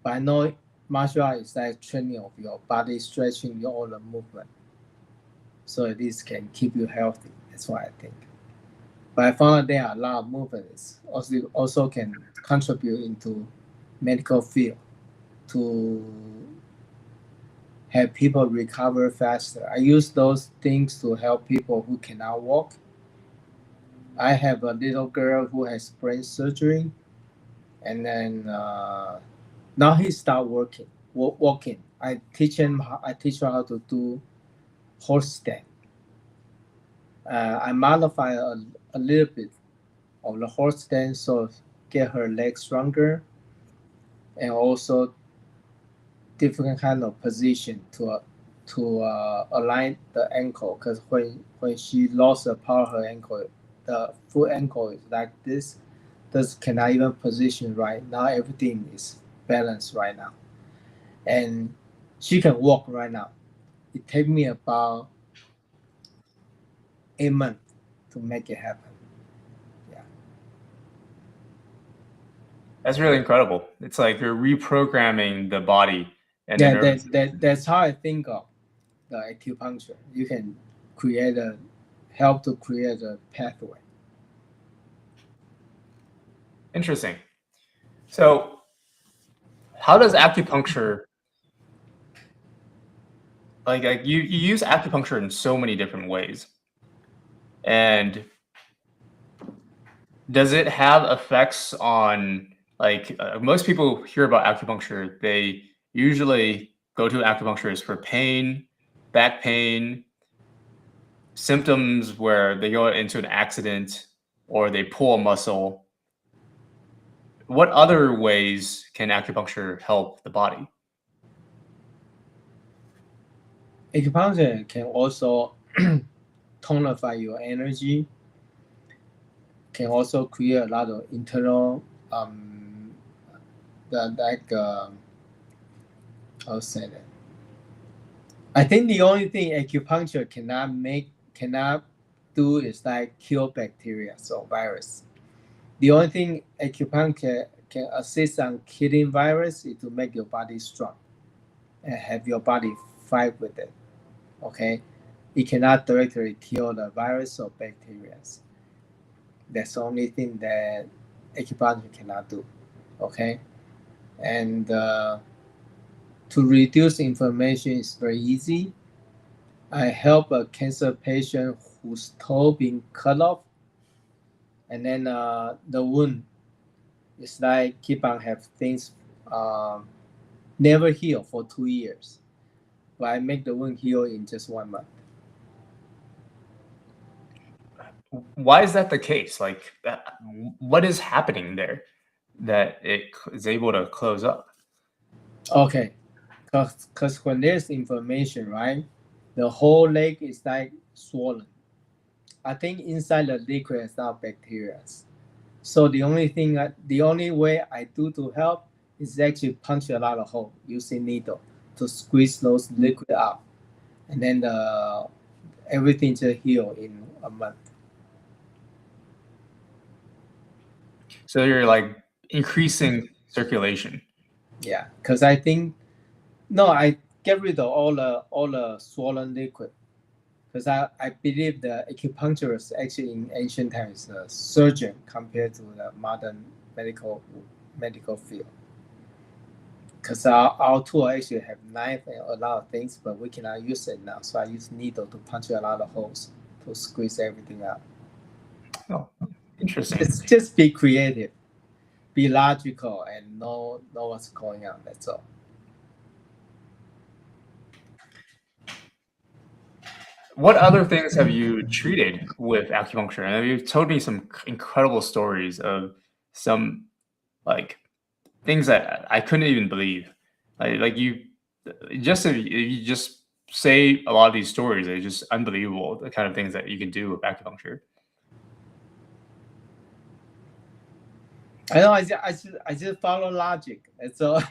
S2: But I know martial art is like training of your body, stretching your all the movement. So this can keep you healthy. That's what I think. But I found out there are a lot of movements also can contribute into medical field to have people recover faster. I use those things to help people who cannot walk. I have a little girl who has brain surgery, and then now he start walking. I teach her how to do horse stand. I modify a little bit of the horse stand so get her legs stronger, and also different kind of position to align the ankle. Because when she lost the power of her ankle, the full ankle is like this. This cannot even position right now. Everything is balanced right now, and she can walk right now. It take me about 8 months to make it happen. Yeah.
S1: That's really incredible. It's like you're reprogramming the body and the
S2: Yeah,
S1: nervous.
S2: that's how I think of the acupuncture. You can help to create a pathway.
S1: Interesting. So, how does acupuncture, like you use acupuncture in so many different ways, and does it have effects on like most people hear about acupuncture, they usually go to an acupuncturist for pain, back pain, symptoms where they go into an accident or they pull a muscle. What other ways can acupuncture help the body?
S2: Acupuncture can also tonify your energy, can also create a lot of internal I'll say that. I think the only thing acupuncture cannot do is like kill bacteria or virus. The only thing acupuncture can assist on killing virus is to make your body strong and have your body fight with it. Okay, it cannot directly kill the virus or bacteria. That's the only thing that acupuncture cannot do. Okay, and to reduce inflammation is very easy. I help a cancer patient whose toe being cut off, and then the wound is like keep on have things never heal for 2 years, but I make the wound heal in just 1 month.
S1: Why is that the case? Like, what is happening there that it is able to close up?
S2: Okay, because when there's inflammation, right, the whole leg is like swollen. I think inside the liquid is not bacteria. So the only way I do to help is actually punch a lot of hole using needle to squeeze those liquid out, and then everything just heal in a month.
S1: So you're like increasing circulation.
S2: Yeah, because I think I get rid of all the swollen liquid. Because I believe the acupuncturist actually in ancient times a surgeon compared to the modern medical field. Because our tool actually have knife and a lot of things, but we cannot use it now. So I use needle to punch a lot of holes to squeeze everything out.
S1: Oh, interesting.
S2: Just be creative, be logical, and know what's going on. That's all.
S1: What other things have you treated with acupuncture? And you've told me some incredible stories of some like things that I couldn't even believe. Like you just if you just say a lot of these stories, it's just unbelievable the kind of things that you can do with acupuncture.
S2: I know. I just follow logic. And so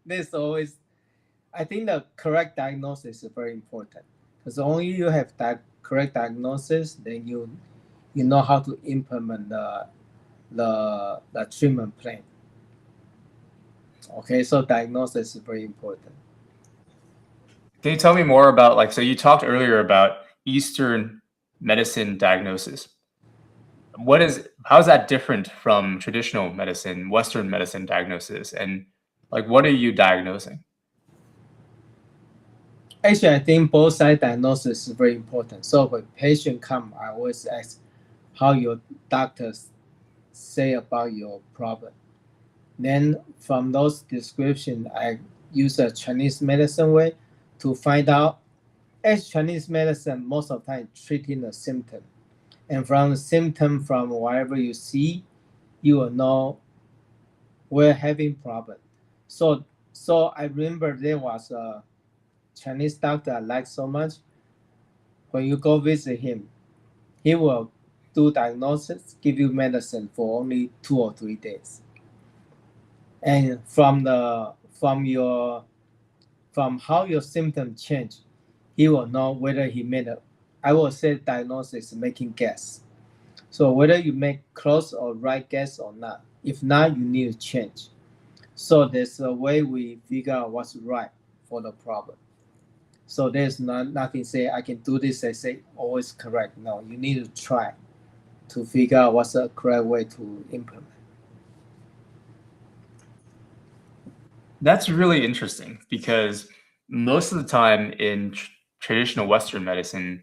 S2: there's always. I think the correct diagnosis is very important because only you have that correct diagnosis, then you know how to implement the treatment plan. Okay, so diagnosis is very important.
S1: Can you tell me more about like so you talked earlier about Eastern medicine diagnosis. How is that different from traditional medicine, Western medicine diagnosis, and like what are you diagnosing?
S2: Actually, I think both side diagnosis is very important. So when patient come, I always ask how your doctors say about your problem. Then from those description, I use a Chinese medicine way to find out. As Chinese medicine, most of the time treating the symptom, and from the symptom from whatever you see, you will know we're having problem. So I remember there was a Chinese doctor I like so much. When you go visit him, he will do diagnosis, give you medicine for only 2 or 3 days. And from how your symptoms change, he will know whether he made I will say diagnosis making guess. So whether you make close or right guess or not. If not, you need to change. So there's a way we figure out what's right for the problem. So there's nothing say I can do this. I say always correct. No, you need to try to figure out what's the correct way to implement.
S1: That's really interesting because most of the time in traditional Western medicine,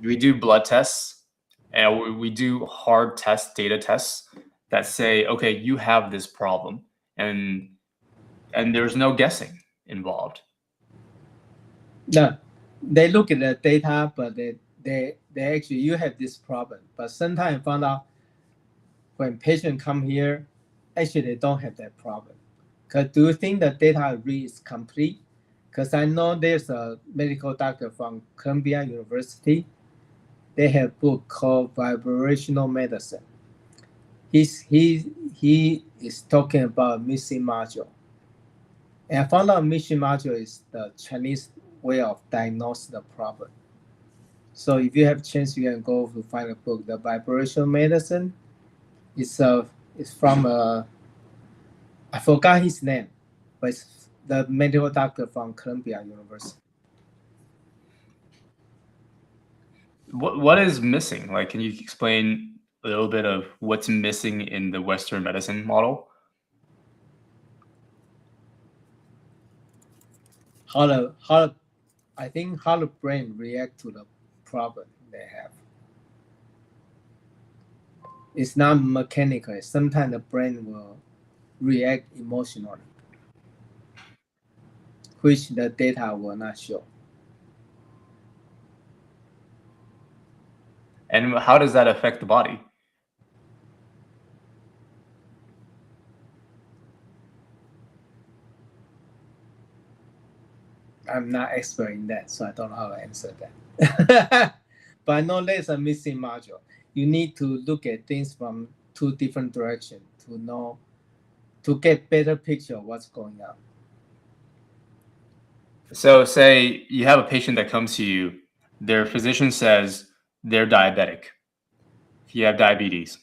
S1: we do blood tests and we do hard data tests that say, okay, you have this problem, and there's no guessing involved.
S2: No, they look at the data, but they actually you have this problem. But sometimes found out when patients come here, actually they don't have that problem. Because do you think the data I read is complete? Because I know there's a medical doctor from Columbia University. They have a book called Vibrational Medicine. He is talking about missing module. And I found out mission module is the Chinese way of diagnose the problem. So if you have chance, you can go to find a book. The vibration medicine is from I forgot his name, but it's the medical doctor from Columbia University.
S1: What is missing? Like, can you explain a little bit of what's missing in the Western medicine model?
S2: I think how the brain react to the problem they have. It's not mechanical. Sometimes the brain will react emotionally, which the data will not show.
S1: And how does that affect the body?
S2: I'm not expert in that, so I don't know how to answer that. But I know there's a missing module. You need to look at things from two different directions to get better picture of what's going on.
S1: So say you have a patient that comes to you, their physician says they're diabetic. You have diabetes.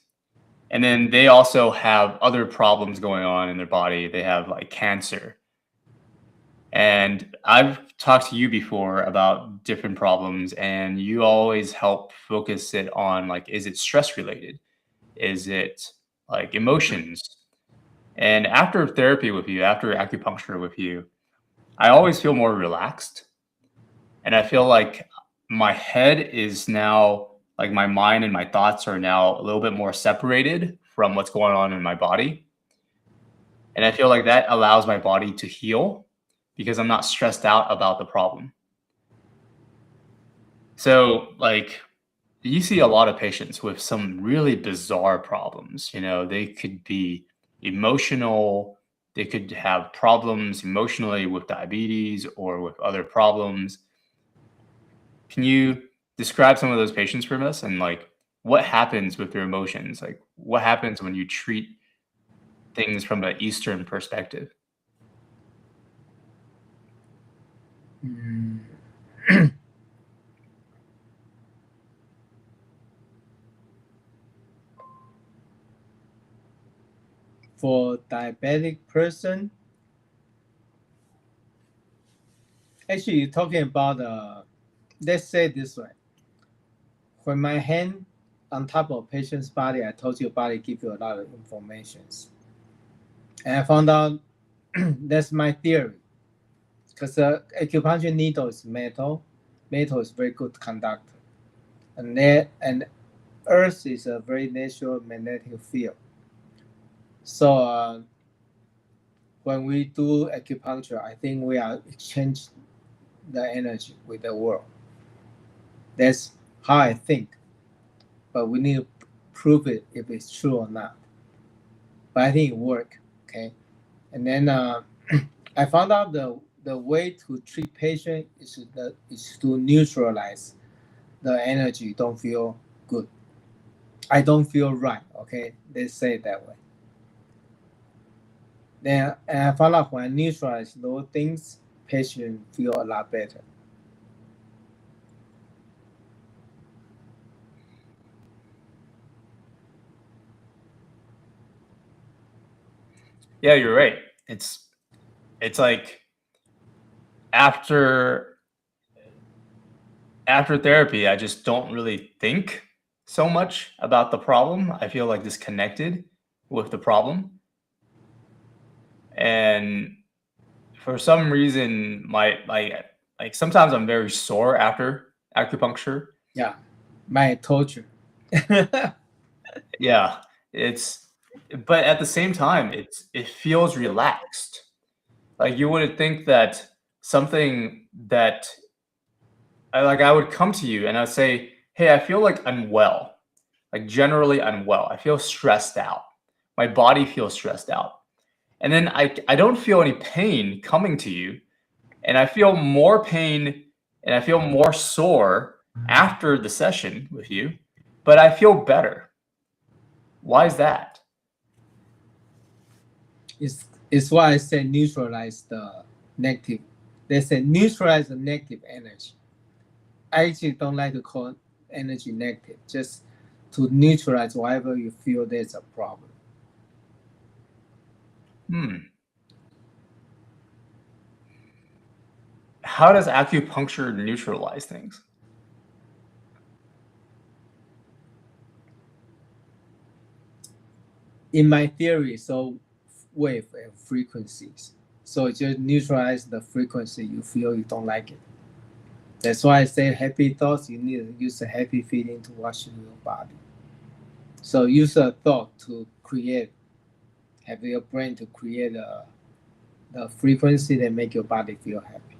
S1: And then they also have other problems going on in their body. They have like cancer. And I've talked to you before about different problems, and you always help focus it on like, is it stress related? Is it like emotions? And after therapy with you, after acupuncture with you, I always feel more relaxed. And I feel like my head is now, like my mind and my thoughts are now a little bit more separated from what's going on in my body. And I feel like that allows my body to heal because I'm not stressed out about the problem. So, like, you see a lot of patients with some really bizarre problems. You know, they could be emotional, they could have problems emotionally with diabetes or with other problems. Can you describe some of those patients for us and like what happens with their emotions? Like, what happens when you treat things from an Eastern perspective?
S2: For diabetic person, actually you're talking about let's say this way. When my hand on top of patient's body, I told you body give you a lot of information. And I found out that's my theory. Because the acupuncture needle is metal. Metal is very good conductor. And Earth is a very natural magnetic field. So when we do acupuncture, I think we are exchange the energy with the world. That's how I think. But we need to prove it if it's true or not. But I think it worked. Okay. And then I found out the way to treat patient is to neutralize the energy. Don't feel good. I don't feel right. Okay, let's say it that way. Then and I found out when I neutralize those things, patient feel a lot better.
S1: Yeah, you're right. It's like after therapy, I just don't really think so much about the problem. I feel like disconnected with the problem. And for some reason, my like sometimes I'm very sore after acupuncture.
S2: Yeah, my torture.
S1: Yeah, it's but at the same time, it feels relaxed. Like you wouldn't think that something that I would come to you and I'd say, "Hey, I feel like unwell, like generally unwell. I feel stressed out. My body feels stressed out." And then I don't feel any pain coming to you, and I feel more pain and I feel more sore after the session with you, but I feel better. Why is that?
S2: It's why I say neutralize the negative. They say neutralize the negative energy. I actually don't like to call energy negative, just to neutralize whatever you feel there's a problem.
S1: How does acupuncture neutralize things?
S2: In my theory, so wave and frequencies. So just neutralize the frequency you feel you don't like it. That's why I say happy thoughts, you need to use a happy feeling to wash your body. So use a thought to create, have your brain to create the frequency that make your body feel happy.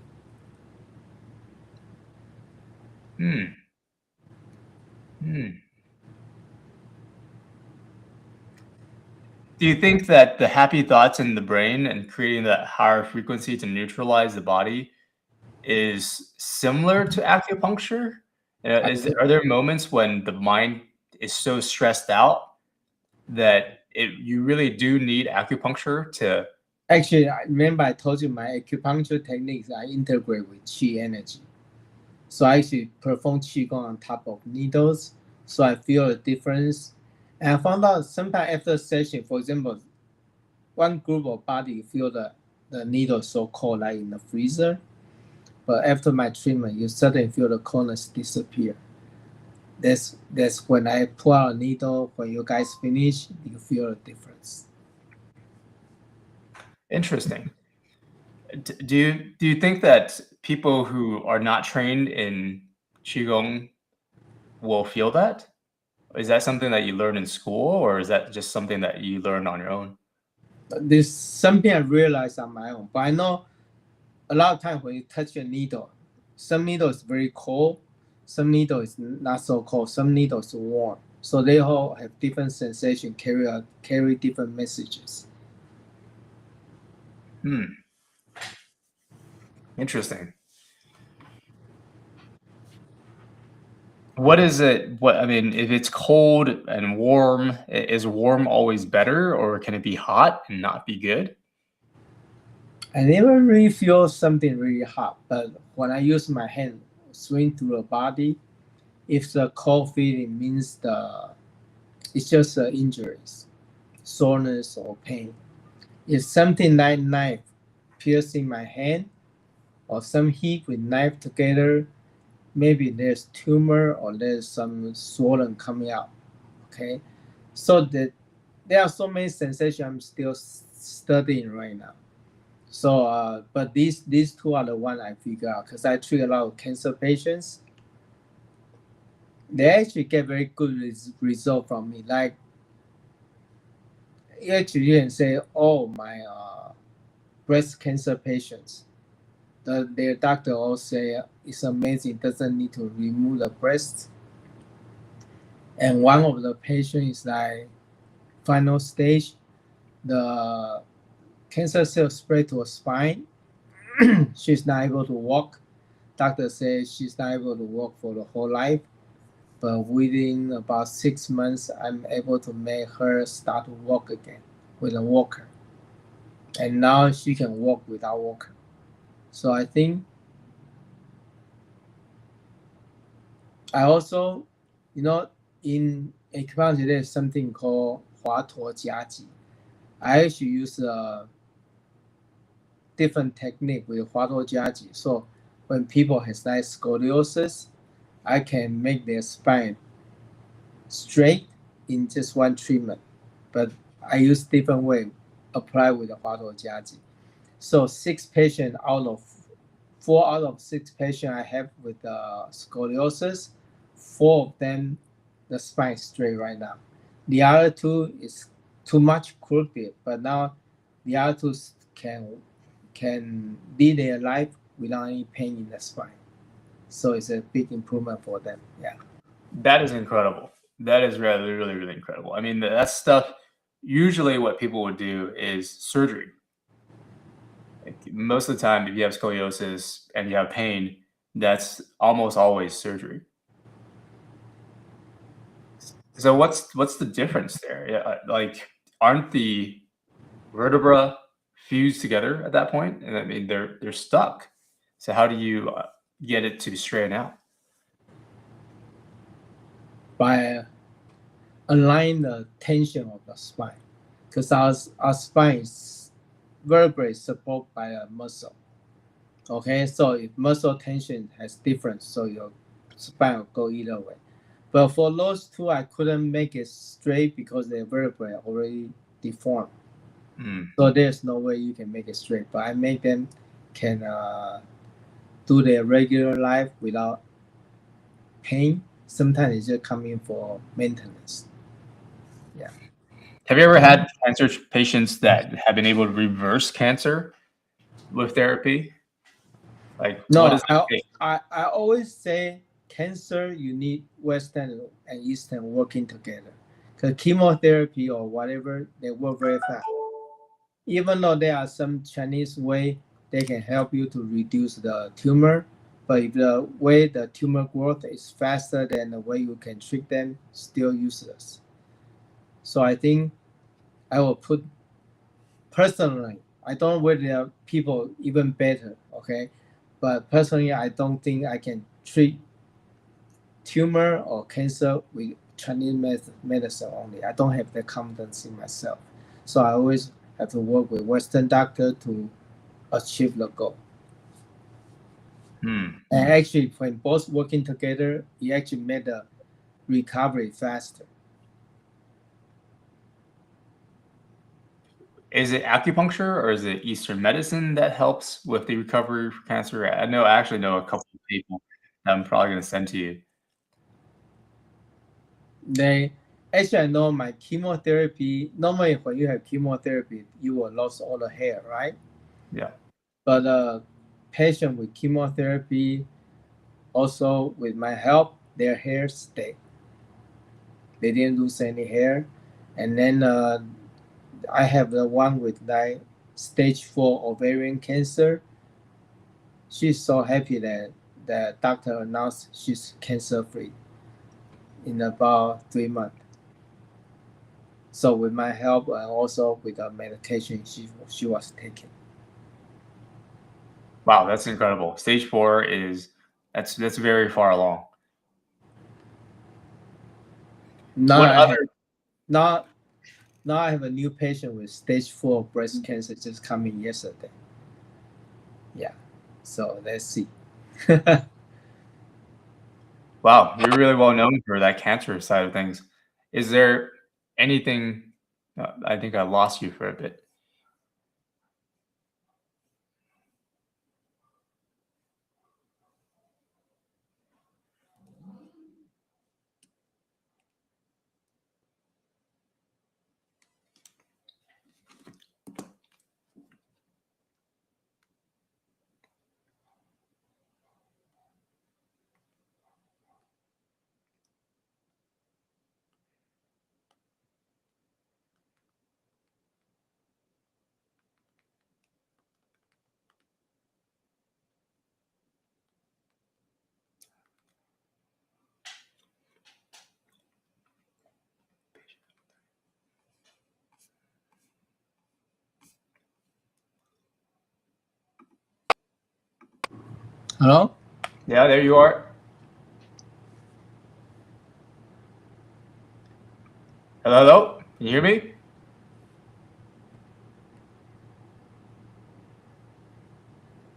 S1: Do you think that the happy thoughts in the brain and creating that higher frequency to neutralize the body is similar to acupuncture? Are there moments when the mind is so stressed out that you really do need acupuncture to?
S2: Actually, I remember I told you my acupuncture techniques I integrate with Qi energy. So I actually perform Qi Gong on top of needles, so I feel a difference. And I found out sometime after a session, for example, one group of body feel the needle so cold like in the freezer, but after my treatment, you suddenly feel the coldness disappear. That's when I pull out a needle. When you guys finish, you feel a difference.
S1: Interesting. Do you think that people who are not trained in Qi Gong will feel that? Is that something that you learn in school, or is that just something that you learn on your own?
S2: There's something I realized on my own, but I know a lot of times when you touch a needle, some needle is very cold, some needle is not so cold, some needle is warm. So they all have different sensation, carry different messages.
S1: Interesting. What is it? I mean, if it's cold and warm, is warm always better, or can it be hot and not be good?
S2: I never really feel something really hot, but when I use my hand swing through the body, if the cold feeling means it's just injuries, soreness or pain. If something like knife piercing my hand or some heat with knife together, maybe there's tumor or there's some swollen coming out. Okay, so there are so many sensations I'm still studying right now. So, but these two are the one I figure out because I treat a lot of cancer patients. They actually get very good result from me. Like, actually, you can say, oh, my breast cancer patients, their doctor all say it's amazing, doesn't need to remove the breast. And one of the patients is like final stage, the cancer cell spread to her spine. She's not able to walk. Doctor says she's not able to walk for the whole life. But within about 6 months, I'm able to make her start to walk again with a walker. And now she can walk without walker. So I think I also, in acupuncture, there's something called 华佗夹脊. I actually use a different technique with 华佗夹脊. So when people has like scoliosis, I can make their spine straight in just one treatment. But I use different way, apply with the 华佗夹脊. So 4 out of 6 patients I have with scoliosis, 4 of them, the spine is straight right now. The other 2 is too much crooked, but now the other 2 can lead their life without any pain in the spine. So it's a big improvement for them. Yeah.
S1: That is incredible. That is really, really, really incredible. I mean, that stuff, usually what people would do is surgery. Like, most of the time, if you have scoliosis and you have pain, that's almost always surgery. So what's the difference there? Yeah, like, aren't the vertebra fused together at that point, and I mean they're stuck. So how do you get it to straighten out?
S2: By align the tension of the spine, because our spine is vertebrae supported by a muscle. Okay, so if muscle tension has difference, so your spine will go either way. But for those two, I couldn't make it straight because the vertebrae already deformed. So there's no way you can make it straight. But I make them can do their regular life without pain. Sometimes it's just coming for maintenance. Yeah.
S1: Have you ever had cancer patients that have been able to reverse cancer with therapy? Like, what
S2: No,
S1: does that take?
S2: I always say cancer, you need Western and Eastern working together. Because chemotherapy or whatever, they work very fast. Even though there are some Chinese way they can help you to reduce the tumor, but if the way the tumor growth is faster than the way you can treat them, still useless. So I think I will put personally, I don't know whether there are people even better, okay? But personally, I don't think I can treat tumor or cancer with Chinese medicine only. I don't have the confidence in myself. So I always have to work with Western doctor to achieve the goal. And actually, when both working together, it actually made the recovery faster.
S1: Is it acupuncture or is it Eastern medicine that helps with the recovery from cancer? I actually know a couple of people that I'm probably going to send to you.
S2: They actually, I know my chemotherapy. Normally, when you have chemotherapy, you will lose all the hair, right?
S1: Yeah.
S2: But patient with chemotherapy, also with my help, their hair stayed. They didn't lose any hair. And then I have the one with like stage 4 ovarian cancer. She's so happy that the doctor announced she's cancer free in about 3 months. So with my help and also with the medication she was taking.
S1: Wow, that's incredible. Stage 4 is that's very far along.
S2: Now
S1: What
S2: I
S1: other
S2: have now now I have a new patient with stage 4 breast cancer just coming yesterday. Yeah. So let's see.
S1: Wow, you're really well known for that cancer side of things. Is there anything I think I lost you for a bit.
S2: Hello?
S1: Yeah, there you are. Hello, hello. Can you hear me?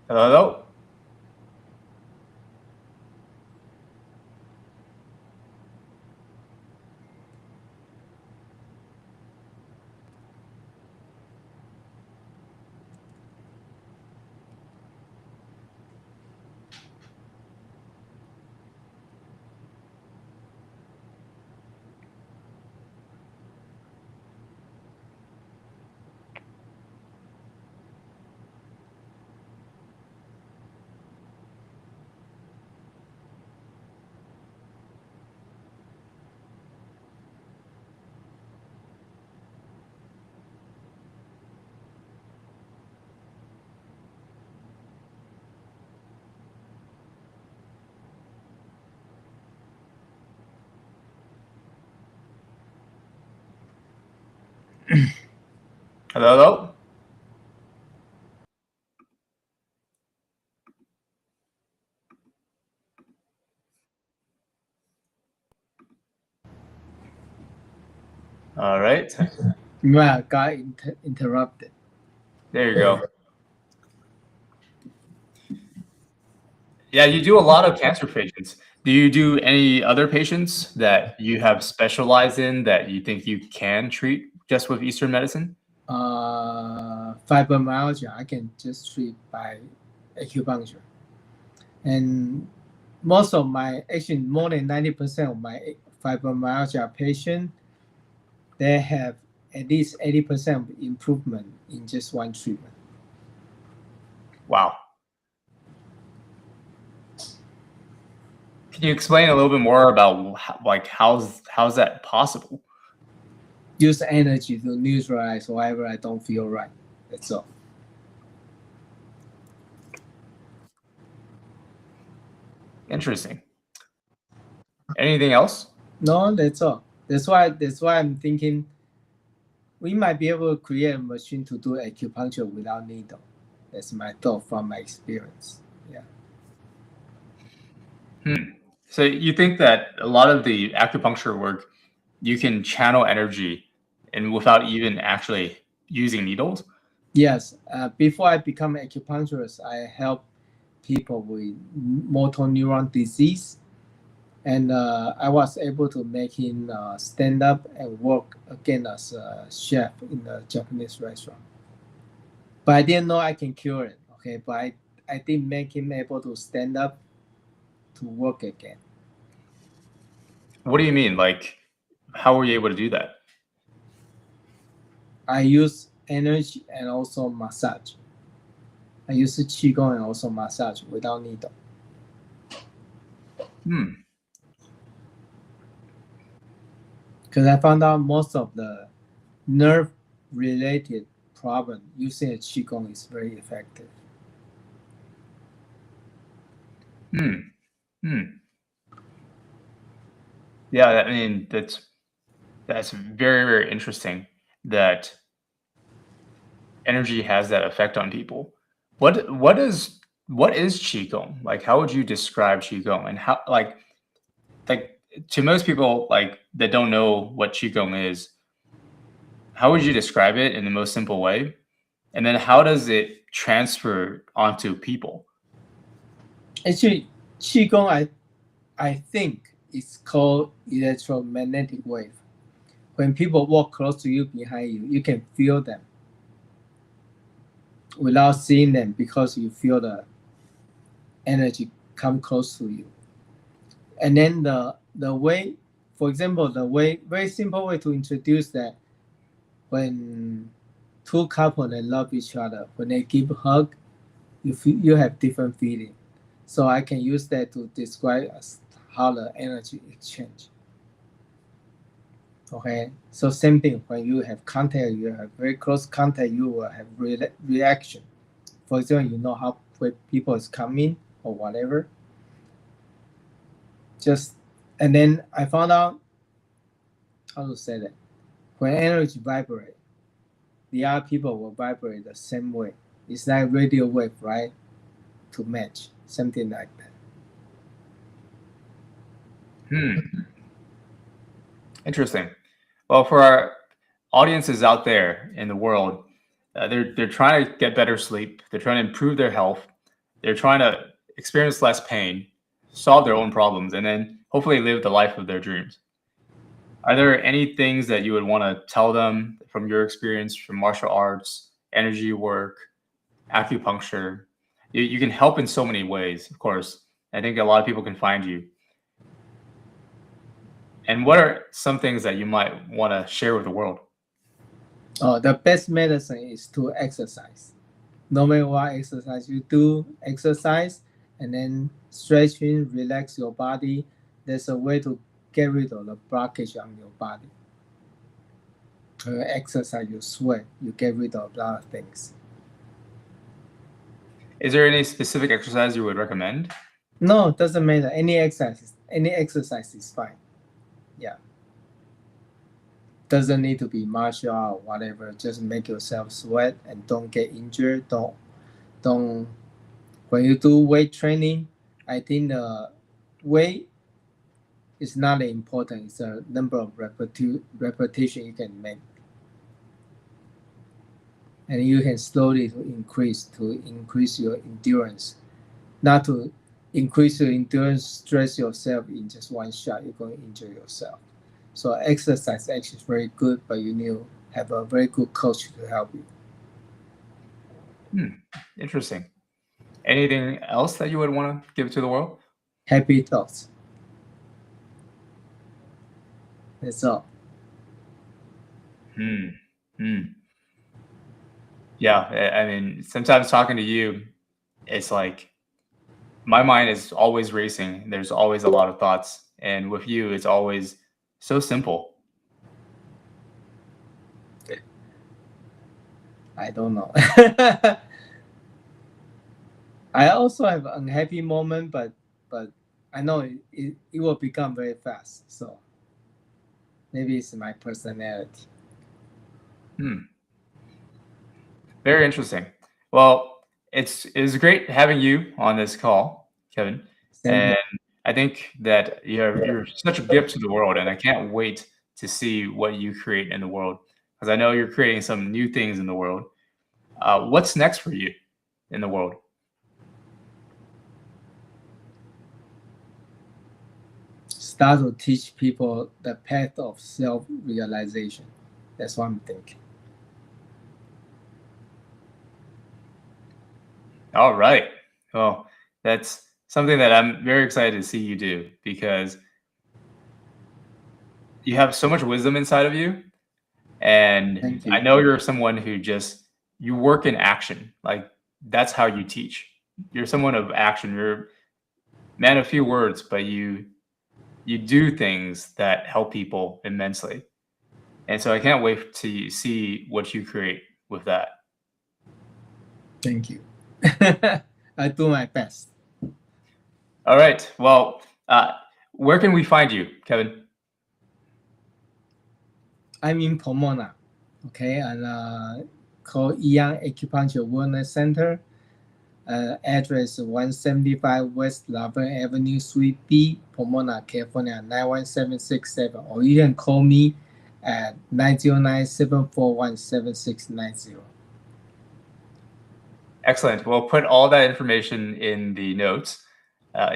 S1: Hello, hello. Hello, hello. All right.
S2: Well, got interrupted.
S1: There you go. Yeah, you do a lot of cancer patients. Do you do any other patients that you have specialized in that you think you can treat just with Eastern medicine?
S2: Fibromyalgia, I can just treat by acupuncture. And most of actually more than 90% of my fibromyalgia patients, they have at least 80% improvement in just one treatment.
S1: Wow. Can you explain a little bit more about how's that possible?
S2: Use energy to neutralize whatever I don't feel right. That's all.
S1: Interesting. Anything else?
S2: No, that's all. That's why I'm thinking we might be able to create a machine to do acupuncture without needle. That's my thought from my experience. Yeah.
S1: So you think that a lot of the acupuncture work, you can channel energy and without even actually using needles?
S2: Yes. Before I become acupuncturist, I help people with motor neuron disease, and I was able to make him stand up and work again as a chef in a Japanese restaurant. But I didn't know I can cure it. Okay, but I did make him able to stand up to work again.
S1: What do you mean? Like, how were you able to do that?
S2: I use energy and also massage. I use Qi Gong and also massage without needle. Because I found out most of the nerve-related problem using a Qi Gong is very effective.
S1: Yeah, I mean that's very, very interesting that energy has that effect on people. What is Qigong? Like, how would you describe Qigong? And how like to most people like that don't know what Qigong is, how would you describe it in the most simple way? And then how does it transfer onto people?
S2: Actually, Qi Gong, I think it's called electromagnetic wave. When people walk close to you behind you, you can feel them without seeing them because you feel the energy come close to you. And then the way, for example, the way, very simple way to introduce that, when two couples that love each other, when they give a hug, you have different feeling. So I can use that to describe how the energy exchange. Okay, so same thing, when you have contact, you have very close contact, you will have reaction. For example, you know how people is coming or whatever. And then I found out how to say that. When energy vibrate, the other people will vibrate the same way. It's like radio wave, right? To match, something like that.
S1: Interesting. Well, for our audiences out there in the world, they're trying to get better sleep. They're trying to improve their health. They're trying to experience less pain, solve their own problems, and then hopefully live the life of their dreams. Are there any things that you would want to tell them from your experience from martial arts, energy work, acupuncture? You can help in so many ways, of course. I think a lot of people can find you. And what are some things that you might want to share with the world?
S2: The best medicine is to exercise. No matter what exercise you do, exercise and then stretching, relax your body. There's a way to get rid of the blockage on your body. Exercise, you sweat, you get rid of a lot of things.
S1: Is there any specific exercise you would recommend?
S2: No, it doesn't matter. Any exercise is fine. Yeah. Doesn't need to be martial art or whatever. Just make yourself sweat and don't get injured. Don't. When you do weight training, I think the weight it's not important. It's a number of repetition you can make. And you can slowly increase your endurance. Not to increase your endurance, stress yourself in just one shot, you're going to injure yourself. So exercise actually is very good, but you need to have a very good coach to help you.
S1: Interesting. Anything else that you would want to give to the world?
S2: Happy thoughts. That's all.
S1: Yeah, I mean, sometimes talking to you, it's like my mind is always racing. There's always a lot of thoughts. And with you, it's always so simple.
S2: I don't know. I also have an unhappy moment, but I know it will become very fast. So maybe it's my personality.
S1: Very interesting. Well, it was great having you on this call, Kevin. And I think that you're such a gift to the world, and I can't wait to see what you create in the world, because I know you're creating some new things in the world. What's next for you in the world?
S2: Start to teach people the path of self-realization. That's what I'm thinking.
S1: All right. Well, that's something that I'm very excited to see you do, because you have so much wisdom inside of you. And
S2: Thank you.
S1: I know you're someone who you work in action. Like, that's how you teach. You're someone of action. You're a man of few words, but you do things that help people immensely. And so I can't wait to see what you create with that.
S2: Thank you. I do my best.
S1: All right. Well, where can we find you, Kevin?
S2: I'm in Pomona, okay, and called Young Acupuncture Wellness Center. Address 175 West Laverne Avenue, Suite B, Pomona, California 91767. Or you can call me at 909-741-7690.
S1: Excellent. We'll put all that information in the notes.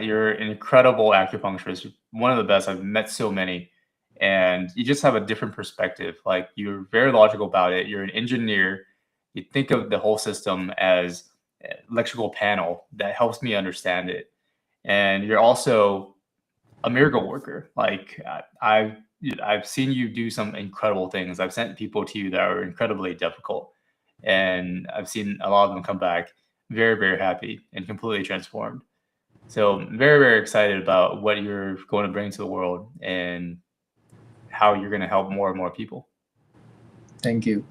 S1: You're an incredible acupuncturist, one of the best. I've met so many, and you just have a different perspective. Like, you're very logical about it. You're an engineer. You think of the whole system as an electrical panel that helps me understand it. And you're also a miracle worker. Like, I've seen you do some incredible things. I've sent people to you that are incredibly difficult, and I've seen a lot of them come back very, very happy and completely transformed. So I'm very, very excited about what you're going to bring to the world and how you're going to help more and more people.
S2: Thank you.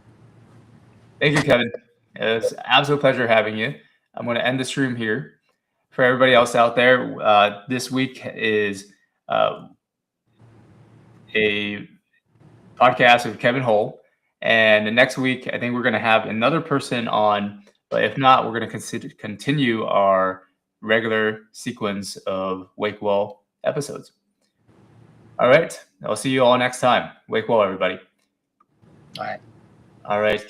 S1: Thank you, Kevin. It's an absolute pleasure having you. I'm going to end the stream here. For everybody else out there, this week is a podcast with Kevin Hull. And the next week, I think we're going to have another person on. But if not, we're going to continue our regular sequence of Wakewell episodes. All right. I'll see you all next time. Wakewell, everybody.
S2: All right.
S1: All right.